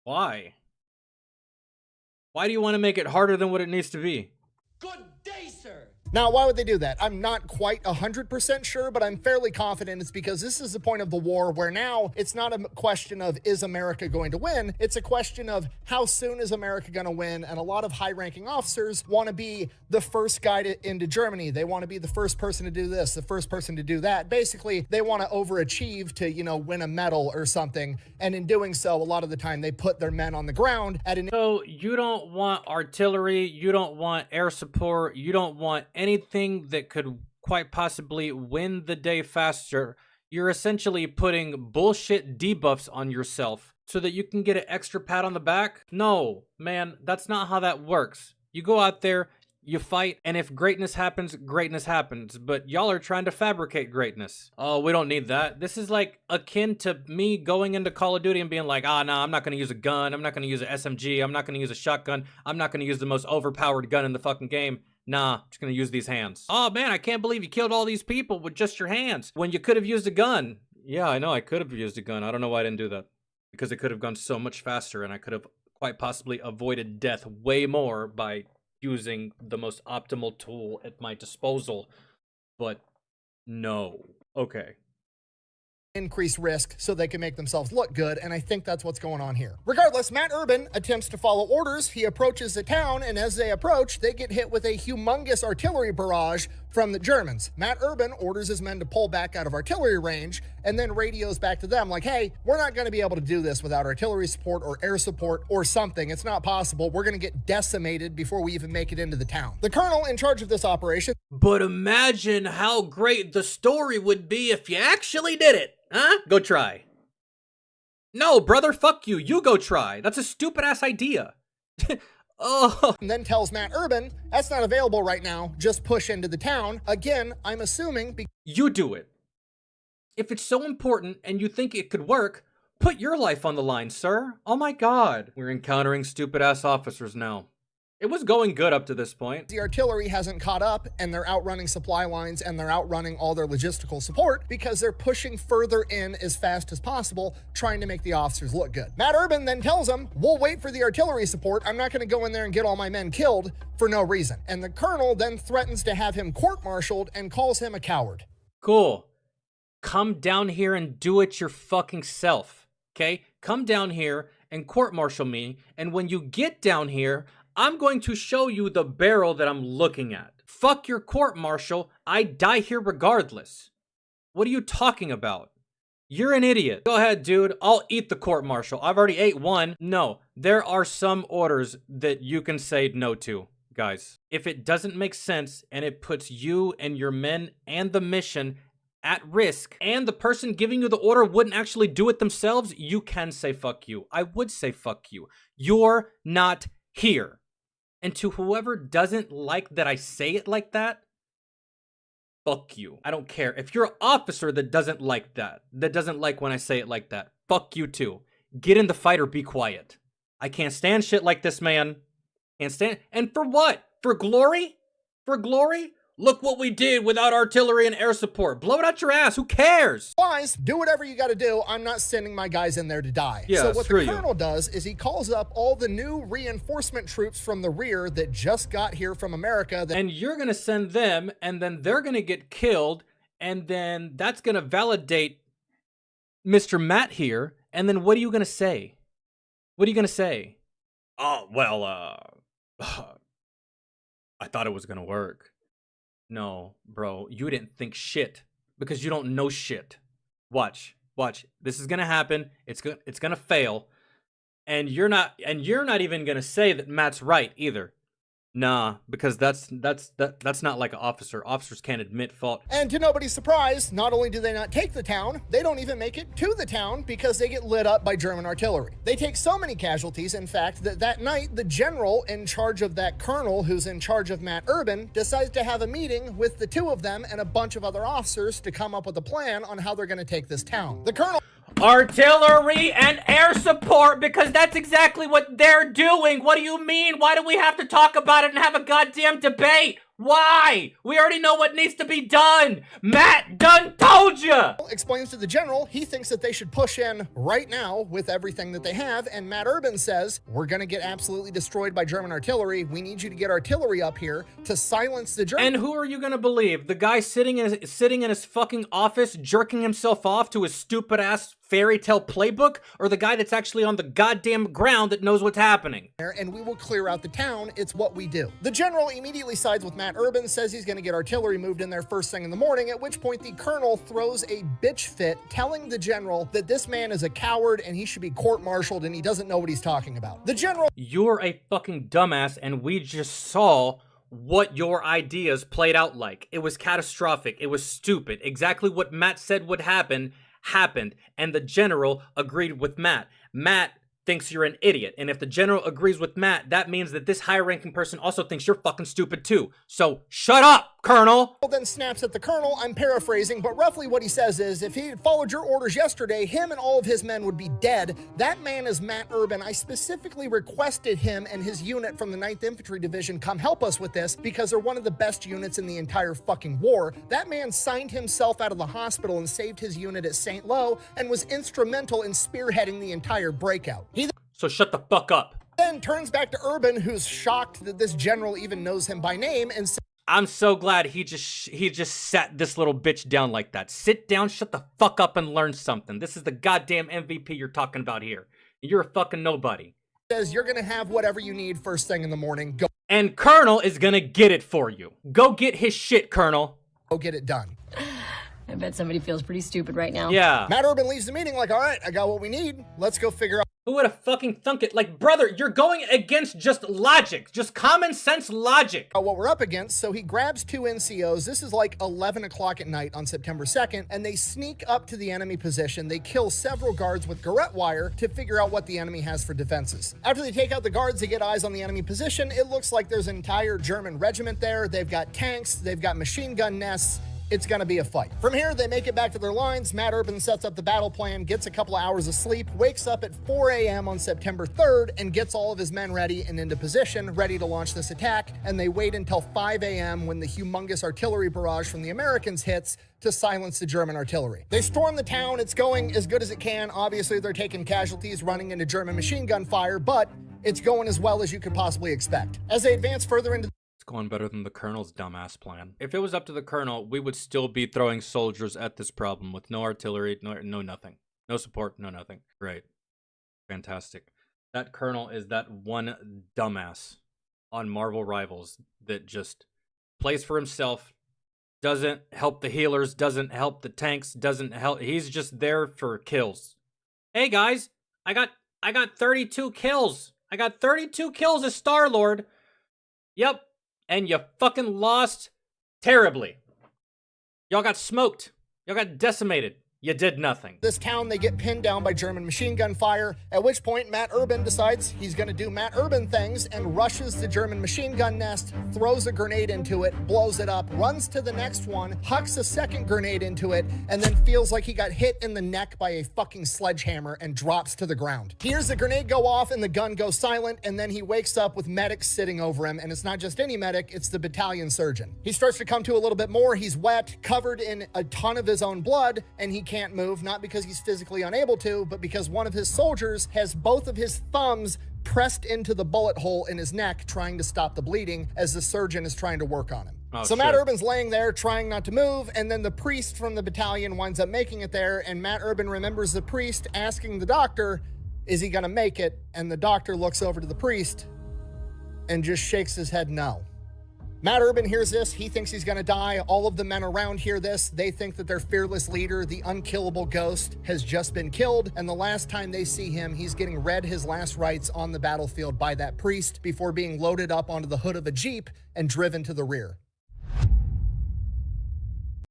Why? Why do you want to make it harder than what it needs to be? Good day, sir. Now, why would they do that? I'm not quite 100% sure, but I'm fairly confident it's because this is the point of the war where now it's not a question of, is America going to win? It's a question of, how soon is America going to win? And a lot of high-ranking officers want to be the first guy into Germany. They want to be the first person to do this, the first person to do that. Basically, they want to overachieve to, win a medal or something. And in doing so, a lot of the time, they put their men on the ground at an... So you don't want artillery, you don't want air support, you don't want anything that could quite possibly win the day faster. You're essentially putting bullshit debuffs on yourself so that you can get an extra pat on the back. No, man, that's not how that works. You go out there, you fight, and if greatness happens, greatness happens. But y'all are trying to fabricate greatness. Oh, we don't need that. This is like akin to me going into Call of Duty and being like, nah, I'm not going to use a gun. I'm not going to use an SMG. I'm not going to use a shotgun. I'm not going to use the most overpowered gun in the fucking game. Nah, I'm just gonna use these hands. Oh man, I can't believe you killed all these people with just your hands when you could have used a gun. Yeah, I know I could have used a gun. I don't know why I didn't do that. Because it could have gone so much faster and I could have quite possibly avoided death way more by using the most optimal tool at my disposal. But no. Okay. Increased risk so they can make themselves look good, and I think that's what's going on here. Regardless, Matt Urban attempts to follow orders. He approaches the town, and as they approach, they get hit with a humongous artillery barrage from the Germans. Matt Urban orders his men to pull back out of artillery range, and then radios back to them like, hey, we're not going to be able to do this without artillery support or air support or something. It's not possible. We're going to get decimated before we even make it into the town. The colonel in charge of this operation... But imagine how great the story would be if you actually did it. Huh? Go try. No, brother, fuck you. You go try. That's a stupid-ass idea. Oh. And then tells Matt Urban, that's not available right now. Just push into the town. Again, I'm assuming... You do it. If it's so important and you think it could work, put your life on the line, sir. Oh my god. We're encountering stupid-ass officers now. It was going good up to this point. The artillery hasn't caught up, and they're outrunning supply lines, and they're outrunning all their logistical support because they're pushing further in as fast as possible, trying to make the officers look good. Matt Urban then tells them, we'll wait for the artillery support. I'm not going to go in there and get all my men killed for no reason. And the colonel then threatens to have him court-martialed and calls him a coward. Cool. Come down here and do it your fucking self, okay? Come down here and court-martial me, and when you get down here, I'm going to show you the barrel that I'm looking at. Fuck your court-martial. I die here regardless. What are you talking about? You're an idiot. Go ahead, dude. I'll eat the court-martial. I've already ate one. No, there are some orders that you can say no to, guys. If it doesn't make sense and it puts you and your men and the mission at risk, and the person giving you the order wouldn't actually do it themselves, you can say fuck you. I would say fuck you. You're not here. And to whoever doesn't like that I say it like that, fuck you. I don't care. If you're an officer that doesn't like that, that doesn't like when I say it like that, fuck you too. Get in the fight or be quiet. I can't stand shit like this, man. Can't stand. And for what? For glory? For glory? Look what we did without artillery and air support. Blow it out your ass. Who cares? Wise, do whatever you got to do. I'm not sending my guys in there to die. Yeah, so what screw the you. colonel does is he calls up all the new reinforcement troops from the rear that just got here from America. And you're going to send them, and then they're going to get killed, and then that's going to validate Mr. Matt here. And then what are you going to say? What are you going to say? Oh, well, I thought it was going to work. No, bro, you didn't think shit because you don't know shit. Watch. This is gonna happen. It's gonna fail, and you're not even gonna say that Matt's right either. Nah, because that's not like an officer. Officers can't admit fault. And to nobody's surprise, not only do they not take the town, they don't even make it to the town because they get lit up by German artillery. They take so many casualties, in fact, that night, the general in charge of that colonel who's in charge of Matt Urban decides to have a meeting with the two of them and a bunch of other officers to come up with a plan on how they're going to take this town. The colonel... Artillery and air support, because that's exactly what they're doing. What do you mean? Why do we have to talk about it and have a goddamn debate? Why? We already know what needs to be done. Matt done told you. Explains to the general he thinks that they should push in right now with everything that they have, and Matt Urban says, we're going to get absolutely destroyed by German artillery. We need you to get artillery up here to silence the Germans. And who are you going to believe? The guy sitting in his fucking office jerking himself off to his stupid ass fairy tale playbook, or the guy that's actually on the goddamn ground that knows what's happening? And we will clear out the town. It's what we do. The general immediately sides with Matt Urban, says he's going to get artillery moved in there first thing in the morning, at which point the colonel throws a bitch fit, telling the general that this man is a coward and he should be court-martialed and he doesn't know what he's talking about. The general... You're a fucking dumbass, and we just saw what your ideas played out like. It was catastrophic. It was stupid. Exactly what Matt said would happen happened, and the general agreed with Matt. Matt thinks you're an idiot, and if the general agrees with Matt, that means that this higher-ranking person also thinks you're fucking stupid too. So shut up, Colonel! Then snaps at the colonel. I'm paraphrasing, but roughly what he says is, if he had followed your orders yesterday, him and all of his men would be dead. That man is Matt Urban. I specifically requested him and his unit from the 9th Infantry Division come help us with this because they're one of the best units in the entire fucking war. That man signed himself out of the hospital and saved his unit at St. Lo and was instrumental in spearheading the entire breakout. So shut the fuck up. Then turns back to Urban, who's shocked that this general even knows him by name, and says, I'm so glad he just sat this little bitch down like that. Sit down, shut the fuck up, and learn something. This is the goddamn MVP you're talking about here. You're a fucking nobody. Says you're gonna have whatever you need first thing in the morning. Go. And Colonel is gonna get it for you. Go get his shit, Colonel. Go get it done. I bet somebody feels pretty stupid right now. Yeah. Matt Urban leaves the meeting like, all right, I got what we need. Let's go figure out. Who would have fucking thunk it? Like, brother, you're going against just logic. Just common sense logic. What we're up against. So he grabs two NCOs. This is like 11 o'clock at night on September 2nd, and they sneak up to the enemy position. They kill several guards with garrote wire to figure out what the enemy has for defenses. After they take out the guards, they get eyes on the enemy position. It looks like there's an entire German regiment there. They've got tanks. They've got machine gun nests. it's gonna be a fight. From here, they make it back to their lines. Matt Urban sets up the battle plan, gets a couple of hours of sleep, wakes up at 4 a.m. on September 3rd, and gets all of his men ready and into position, ready to launch this attack, and they wait until 5 a.m. when the humongous artillery barrage from the Americans hits to silence the German artillery. They storm the town. It's going as good as it can. Obviously, they're taking casualties, running into German machine gun fire, but it's going as well as you could possibly expect. As they advance further into Going better than the Colonel's dumbass plan. If it was up to the Colonel, we would still be throwing soldiers at this problem with no artillery, no nothing. No support, no nothing. Great. Fantastic. That Colonel is that one dumbass on Marvel Rivals that just plays for himself, doesn't help the healers, doesn't help the tanks, doesn't help. He's just there for kills. Hey guys, I got 32 kills. I got 32 kills as Star-Lord. Yep. And you fucking lost terribly. Y'all got smoked. Y'all got decimated. You did nothing. This town, they get pinned down by German machine gun fire, at which point Matt Urban decides he's going to do Matt Urban things and rushes the German machine gun nest, throws a grenade into it, blows it up, runs to the next one, hucks a second grenade into it, and then feels like he got hit in the neck by a fucking sledgehammer and drops to the ground. He hears the grenade go off and the gun goes silent, and then he wakes up with medics sitting over him, and it's not just any medic, it's the battalion surgeon. He starts to come to a little bit more. He's wet, covered in a ton of his own blood, and he can't move, not because he's physically unable to, but because one of his soldiers has both of his thumbs pressed into the bullet hole in his neck, trying to stop the bleeding as the surgeon is trying to work on him. So Matt Urban's laying there trying not to move, and then the priest from the battalion winds up making it there, and Matt Urban remembers the priest asking the doctor, is he gonna make it? And the doctor looks over to the priest and just shakes his head no. Matt Urban hears this. He thinks he's going to die. All of the men around hear this. They think that their fearless leader, the unkillable ghost, has just been killed. And the last time they see him, he's getting read his last rites on the battlefield by that priest before being loaded up onto the hood of a Jeep and driven to the rear.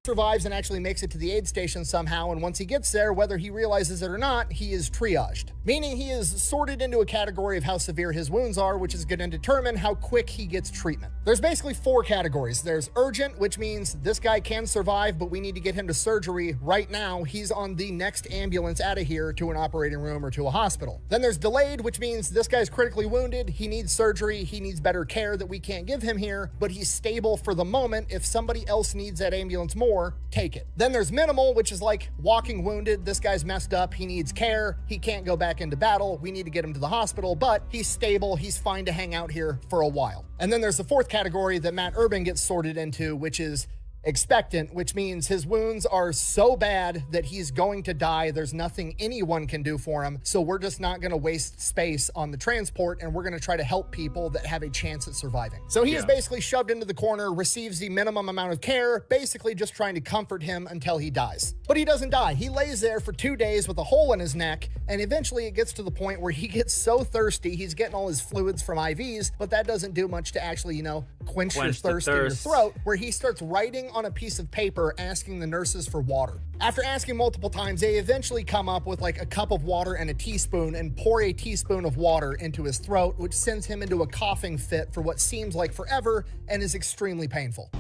Survives and actually makes it to the aid station somehow, and once he gets there, whether he realizes it or not, he is triaged, meaning he is sorted into a category of how severe his wounds are, which is going to determine how quick he gets treatment. There's basically 4 categories. There's urgent, which means this guy can survive, but we need to get him to surgery right now. He's on the next ambulance out of here to an operating room or to a hospital. Then there's delayed, which means this guy's critically wounded, he needs surgery, he needs better care that we can't give him here, but he's stable for the moment. If somebody else needs that ambulance more, take it. Then there's minimal, which is like walking wounded. This guy's messed up. He needs care. He can't go back into battle. We need to get him to the hospital, but he's stable. He's fine to hang out here for a while. And then there's the 4th category that Matt Urban gets sorted into, which is expectant, which means his wounds are so bad that he's going to die. There's nothing anyone can do for him. So we're just not going to waste space on the transport, and we're going to try to help people that have a chance at surviving. So he is basically shoved into the corner, receives the minimum amount of care, basically just trying to comfort him until he dies. But he doesn't die. He lays there for 2 days with a hole in his neck, and eventually it gets to the point where he gets so thirsty, he's getting all his fluids from IVs, but that doesn't do much to actually, quench your thirst in your throat, where he starts writing on a piece of paper asking the nurses for water. After asking multiple times, they eventually come up with like a cup of water and a teaspoon and pour a teaspoon of water into his throat, which sends him into a coughing fit for what seems like forever and is extremely painful.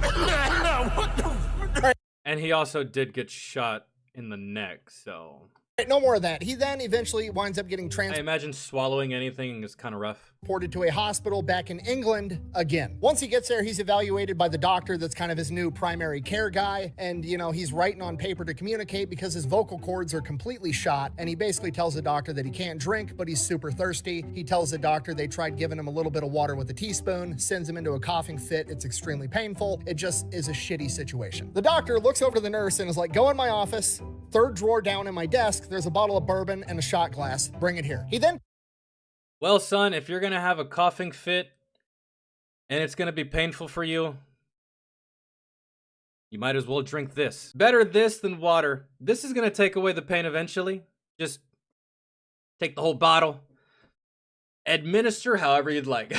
And he also did get shot in the neck, so... No more of that. He then eventually winds up getting I imagine swallowing anything is kind of rough. transported to a hospital back in England again. Once he gets there, he's evaluated by the doctor that's kind of his new primary care guy. And, he's writing on paper to communicate because his vocal cords are completely shot. And he basically tells the doctor that he can't drink, but he's super thirsty. He tells the doctor they tried giving him a little bit of water with a teaspoon, sends him into a coughing fit. It's extremely painful. It just is a shitty situation. The doctor looks over to the nurse and is like, go in my office, third drawer down in my desk, there's a bottle of bourbon and a shot glass. Bring it here. He then... Well, son, if you're going to have a coughing fit and it's going to be painful for you, you might as well drink this. Better this than water. This is going to take away the pain eventually. Just take the whole bottle. Administer however you'd like.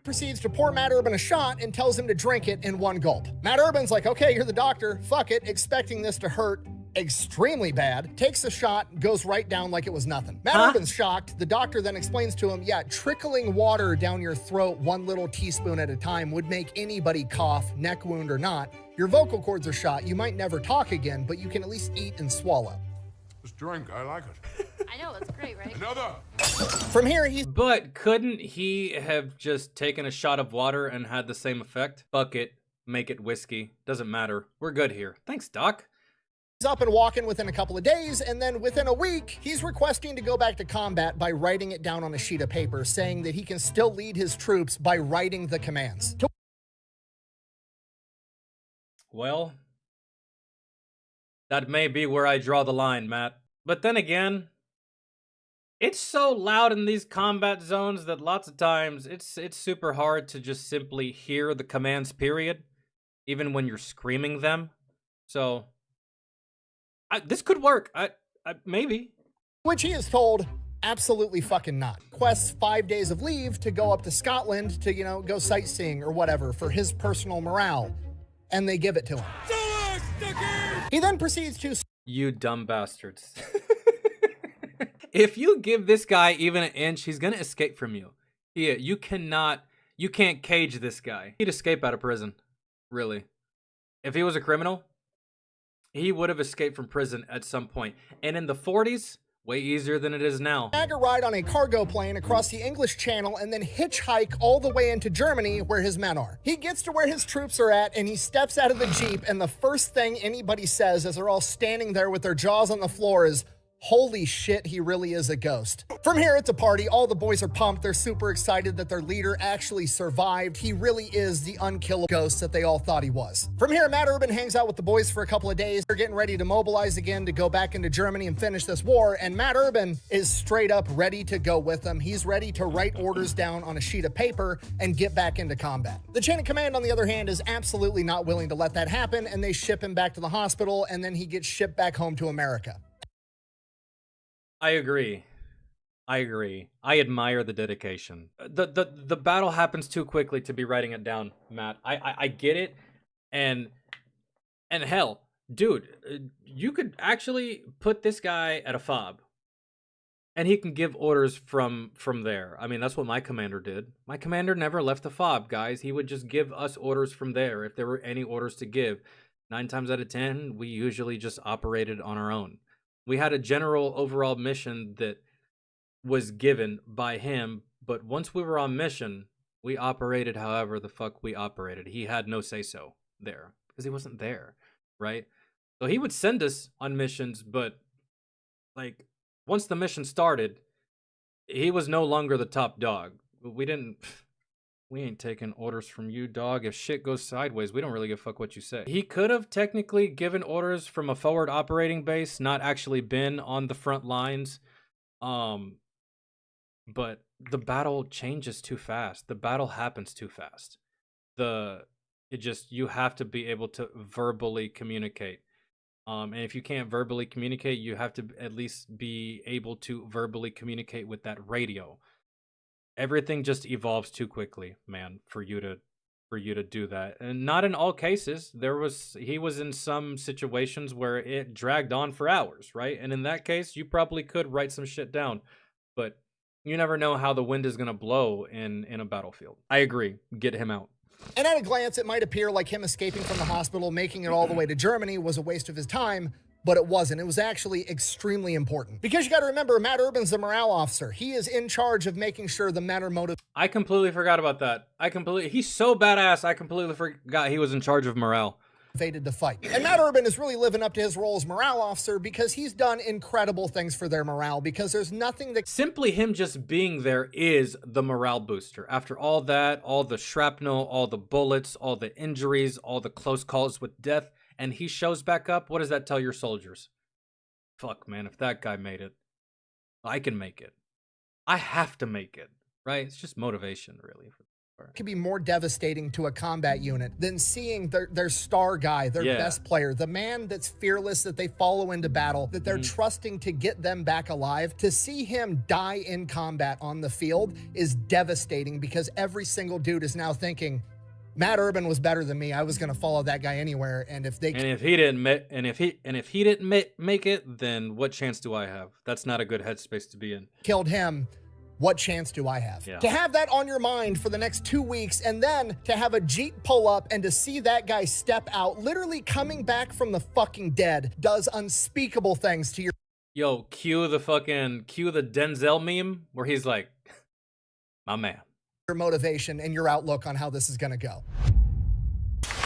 Proceeds to pour Matt Urban a shot and tells him to drink it in one gulp. Matt Urban's like, okay, you're the doctor. Fuck it, expecting this to hurt extremely bad, takes a shot, goes right down like it was nothing. Matt Urban's shocked. The doctor then explains to him, yeah, trickling water down your throat 1 little teaspoon at a time would make anybody cough, neck wound or not. Your vocal cords are shot. You might never talk again, but you can at least eat and swallow. This drink, I like it. I know, it's great, right? Another. From here, he's... But couldn't he have just taken a shot of water and had the same effect? Fuck it. Make it whiskey. Doesn't matter. We're good here. Thanks, Doc. He's up and walking within a couple of days, and then within a week, he's requesting to go back to combat by writing it down on a sheet of paper, saying that he can still lead his troops by writing the commands. Well, that may be where I draw the line, Matt. But then again, it's so loud in these combat zones that lots of times it's super hard to just simply hear the commands, period, even when you're screaming them. So this could work. Maybe. Which he is told, absolutely fucking not. Requests 5 days of leave to go up to Scotland to, you know, go sightseeing or whatever for his personal morale. And they give it to him. He then proceeds to... You dumb bastards. If you give this guy even an inch, he's gonna escape from you. Yeah, you can't cage this guy. He'd escape out of prison. Really. If he was a criminal, he would have escaped from prison at some point. And in the 40s, way easier than it is now. Snag a ride on a cargo plane across the English Channel and then hitchhike all the way into Germany where his men are. He gets to where his troops are at and he steps out of the Jeep, and the first thing anybody says as they're all standing there with their jaws on the floor is, holy shit, he really is a ghost. From here, it's a party. All the boys are pumped. They're super excited that their leader actually survived. He really is the unkillable ghost that they all thought he was. From here, Matt Urban hangs out with the boys for a couple of days. They're getting ready to mobilize again to go back into Germany and finish this war, and Matt Urban is straight up ready to go with them. He's ready to write orders down on a sheet of paper and get back into combat. The chain of command, on the other hand, is absolutely not willing to let that happen, and they ship him back to the hospital, and then he gets shipped back home to America. I agree. I admire the dedication. The battle happens too quickly to be writing it down, Matt. I get it. And hell, dude, you could actually put this guy at a fob and he can give orders from there. I mean, that's what my commander did. My commander never left the fob, guys. He would just give us orders from there if there were any orders to give. 9 times out of 10, we usually just operated on our own. We had a general overall mission that was given by him, but once we were on mission, we operated however the fuck we operated. He had no say-so there, because he wasn't there, right? So he would send us on missions, but, like, once the mission started, he was no longer the top dog. We ain't taking orders from you, dog. If shit goes sideways, we don't really give a fuck what you say. He could have technically given orders from a forward operating base, not actually been on the front lines. But the battle changes too fast. The battle happens too fast. You have to be able to verbally communicate. And if you can't verbally communicate, you have to at least be able to verbally communicate with that radio. Everything just evolves too quickly, man, for you to do that. And not in all cases. He was in some situations where it dragged on for hours, right? And in that case, you probably could write some shit down. But you never know how the wind is going to blow in a battlefield. I agree. Get him out. And at a glance, it might appear like him escaping from the hospital, making it all the way to Germany was a waste of his time. But it wasn't. It was actually extremely important. Because you got to remember, Matt Urban's the morale officer. He is in charge of making sure the men are motivated. I completely forgot about that. He's so badass, I completely forgot he was in charge of morale. To fight. And Matt Urban is really living up to his role as morale officer because he's done incredible things for their morale, because there's nothing that... Simply him just being there is the morale booster. After all that, all the shrapnel, all the bullets, all the injuries, all the close calls with death, and he shows back up, what does that tell your soldiers? Fuck, man, if that guy made it, I can make it. I have to make it, right? It's just motivation, really. Could be more devastating to a combat unit than seeing their star guy, their best player, the man that's fearless, that they follow into battle, that they're trusting to get them back alive. To see him die in combat on the field is devastating, because every single dude is now thinking, Matt Urban was better than me. I was going to follow that guy anywhere. And if they if he didn't make it, then what chance do I have? That's not a good headspace to be in. killed him, what chance do I have? Yeah. To have that on your mind for the next 2 weeks and then to have a Jeep pull up and to see that guy step out, literally coming back from the fucking dead, does unspeakable things to your Yo, cue the Denzel meme where he's like, my man. motivation and your outlook on how this is going to go.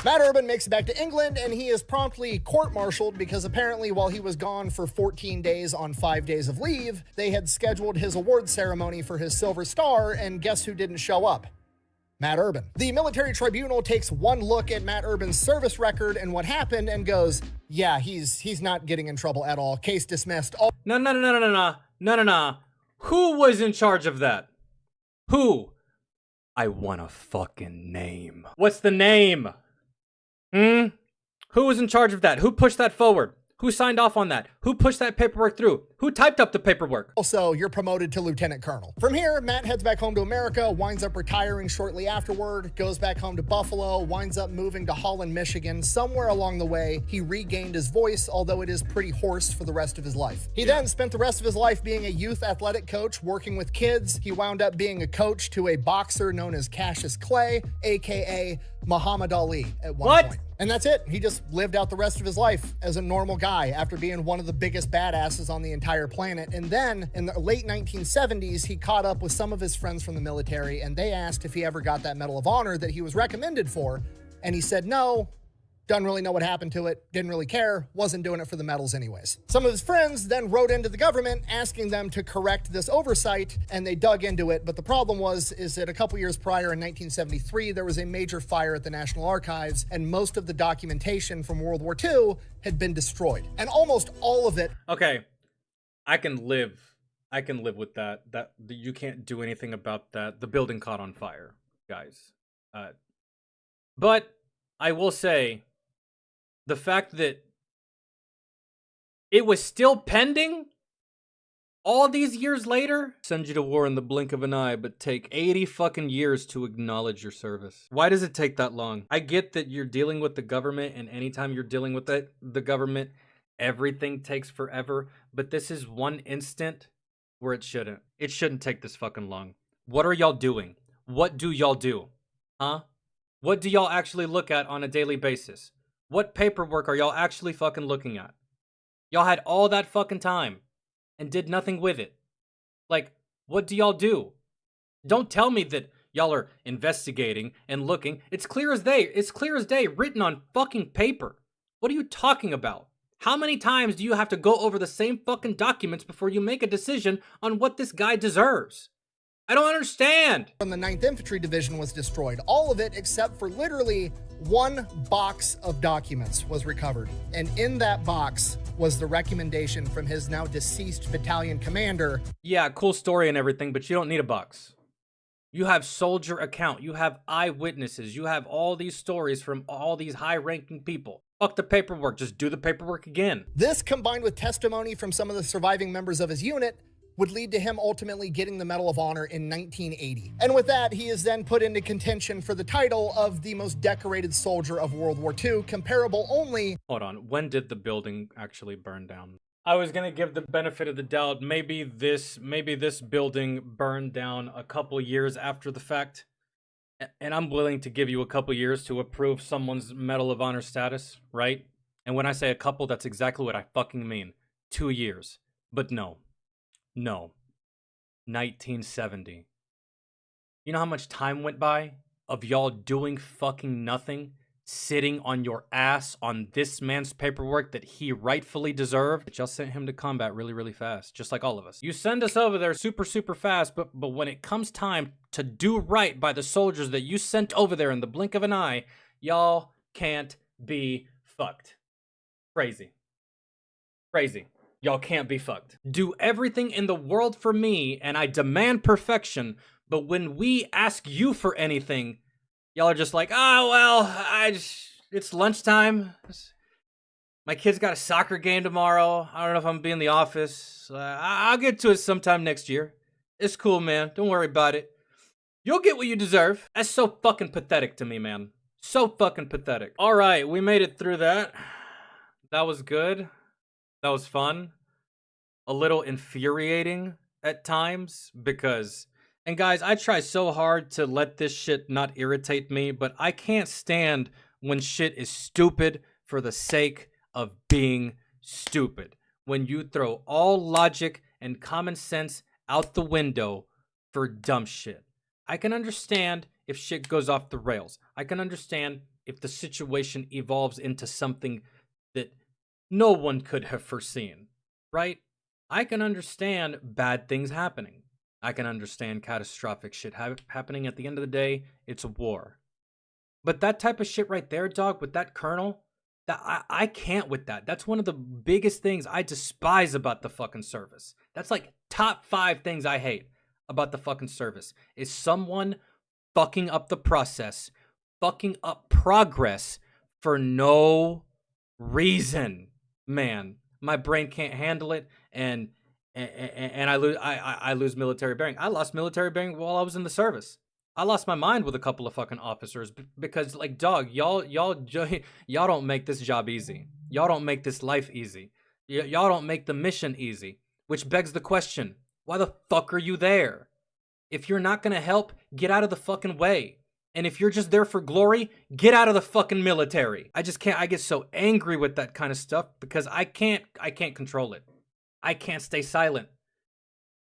Matt Urban makes it back to England and he is promptly court-martialed because apparently while he was gone for 14 days on 5 days of leave, they had scheduled his award ceremony for his Silver Star, and guess who didn't show up? Matt Urban. The military tribunal takes one look at Matt Urban's service record and what happened and goes, yeah, he's not getting in trouble at all. Case dismissed. No. Who was in charge of that? Who? I want a fucking name. What's the name? Who was in charge of that? Who pushed that forward? Who signed off on that? Who pushed that paperwork through? Who typed up the paperwork? Also, you're promoted to lieutenant colonel. From here, Matt heads back home to America, winds up retiring shortly afterward, goes back home to Buffalo, winds up moving to Holland, Michigan. Somewhere along the way, he regained his voice, although it is pretty hoarse for the rest of his life. He then spent the rest of his life being a youth athletic coach, working with kids. He wound up being a coach to a boxer known as Cassius Clay, aka Muhammad Ali at one point. And that's it. He just lived out the rest of his life as a normal guy after being one of the biggest badasses on the entire planet. And then in the late 1970s, he caught up with some of his friends from the military and they asked if he ever got that Medal of Honor that he was recommended for. And he said, no, doesn't really know what happened to it, didn't really care, wasn't doing it for the medals anyways. Some of his friends then wrote into the government asking them to correct this oversight, and they dug into it. But the problem is that a couple years prior in 1973, there was a major fire at the National Archives, and most of the documentation from World War II had been destroyed. And almost all of it. Okay, I can live with that. That you can't do anything about that. The building caught on fire, guys. But I will say, the fact that it was still pending all these years later, send you to war in the blink of an eye, but take 80 fucking years to acknowledge your service. Why does it take that long? I get that you're dealing with the government, and anytime you're dealing with the government, everything takes forever, but this is one instant where it shouldn't. It shouldn't take this fucking long. What are y'all doing? What do y'all do? Huh? What do y'all actually look at on a daily basis? What paperwork are y'all actually fucking looking at? Y'all had all that fucking time and did nothing with it. Like, what do y'all do? Don't tell me that y'all are investigating and looking. It's clear as day. It's clear as day, written on fucking paper. What are you talking about? How many times do you have to go over the same fucking documents before you make a decision on what this guy deserves? I don't understand. From the 9th Infantry Division was destroyed. All of it except for literally one box of documents was recovered. And in that box was the recommendation from his now deceased battalion commander. Yeah, cool story and everything, but you don't need a box. You have soldier account. You have eyewitnesses. You have all these stories from all these high-ranking people. Fuck the paperwork. Just do the paperwork again. This, combined with testimony from some of the surviving members of his unit, would lead to him ultimately getting the Medal of Honor in 1980. And with that, he is then put into contention for the title of the most decorated soldier of World War II, comparable only... Hold on, when did the building actually burn down? I was gonna give the benefit of the doubt. Maybe this building burned down a couple years after the fact. And I'm willing to give you a couple years to approve someone's Medal of Honor status, right? And when I say a couple, that's exactly what I fucking mean. 2 years. But no. No. 1970. You know how much time went by of y'all doing fucking nothing? Sitting on your ass on this man's paperwork that he rightfully deserved? But y'all sent him to combat really, really fast, just like all of us. You send us over there super, super fast, but when it comes time to do right by the soldiers that you sent over there in the blink of an eye, y'all can't be fucked. Crazy. Crazy. Y'all can't be fucked. Do everything in the world for me, and I demand perfection, but when we ask you for anything, y'all are just like, oh, well, it's lunchtime. My kid's got a soccer game tomorrow. I don't know if I'm gonna be in the office. I'll get to it sometime next year. It's cool, man. Don't worry about it. You'll get what you deserve. That's so fucking pathetic to me, man. So fucking pathetic. All right, we made it through that. That was good. That was fun. A little infuriating at times because, and guys, I try so hard to let this shit not irritate me, but I can't stand when shit is stupid for the sake of being stupid. When you throw all logic and common sense out the window for dumb shit. I can understand if shit goes off the rails. I can understand if the situation evolves into something that no one could have foreseen, right? I can understand bad things happening. I can understand catastrophic shit happening. At the end of the day, it's a war. But that type of shit right there, dog, with that colonel, that I can't with that. That's one of the biggest things I despise about the fucking service. That's like top 5 things I hate about the fucking service is someone fucking up the process, fucking up progress for no reason. Man, my brain can't handle it, and I lose military bearing. I lost military bearing while I was in the service. I lost my mind with a couple of fucking officers because, like, dog, y'all don't make this job easy. Y'all don't make this life easy. Y'all don't make the mission easy, which begs the question, why the fuck are you there? If you're not gonna help, get out of the fucking way. And if you're just there for glory, get out of the fucking military. I just can't. I get so angry with that kind of stuff because I can't control it. I can't stay silent.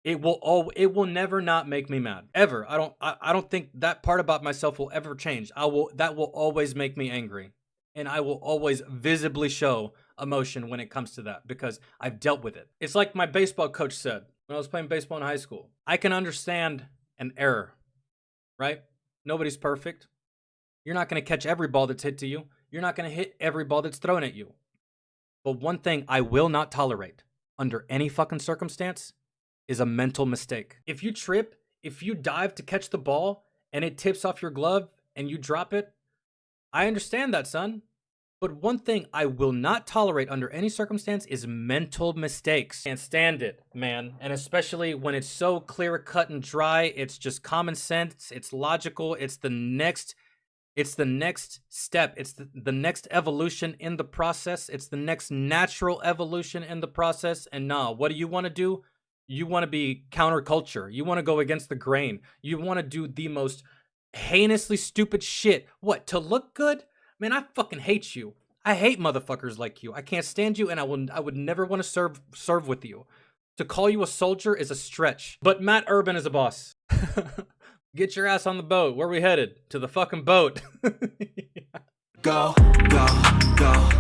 It will never not make me mad. Ever. I don't think that part about myself will ever change. That will always make me angry. And I will always visibly show emotion when it comes to that because I've dealt with it. It's like my baseball coach said when I was playing baseball in high school. I can understand an error, right? Nobody's perfect. You're not going to catch every ball that's hit to you. You're not going to hit every ball that's thrown at you. But one thing I will not tolerate under any fucking circumstance is a mental mistake. If you trip, if you dive to catch the ball and it tips off your glove and you drop it, I understand that, son. But one thing I will not tolerate under any circumstance is mental mistakes. Can't stand it, man. And especially when it's so clear, cut, and dry. It's just common sense. It's logical. It's the next step. It's the next evolution in the process. It's the next natural evolution in the process. And nah, what do you want to do? You want to be counterculture. You want to go against the grain. You want to do the most heinously stupid shit. What, to look good? Man, I fucking hate you. I hate motherfuckers like you. I can't stand you, and I would never want to serve with you. To call you a soldier is a stretch. But Matt Urban is a boss. Get your ass on the boat. Where are we headed? To the fucking boat. Go, go, go.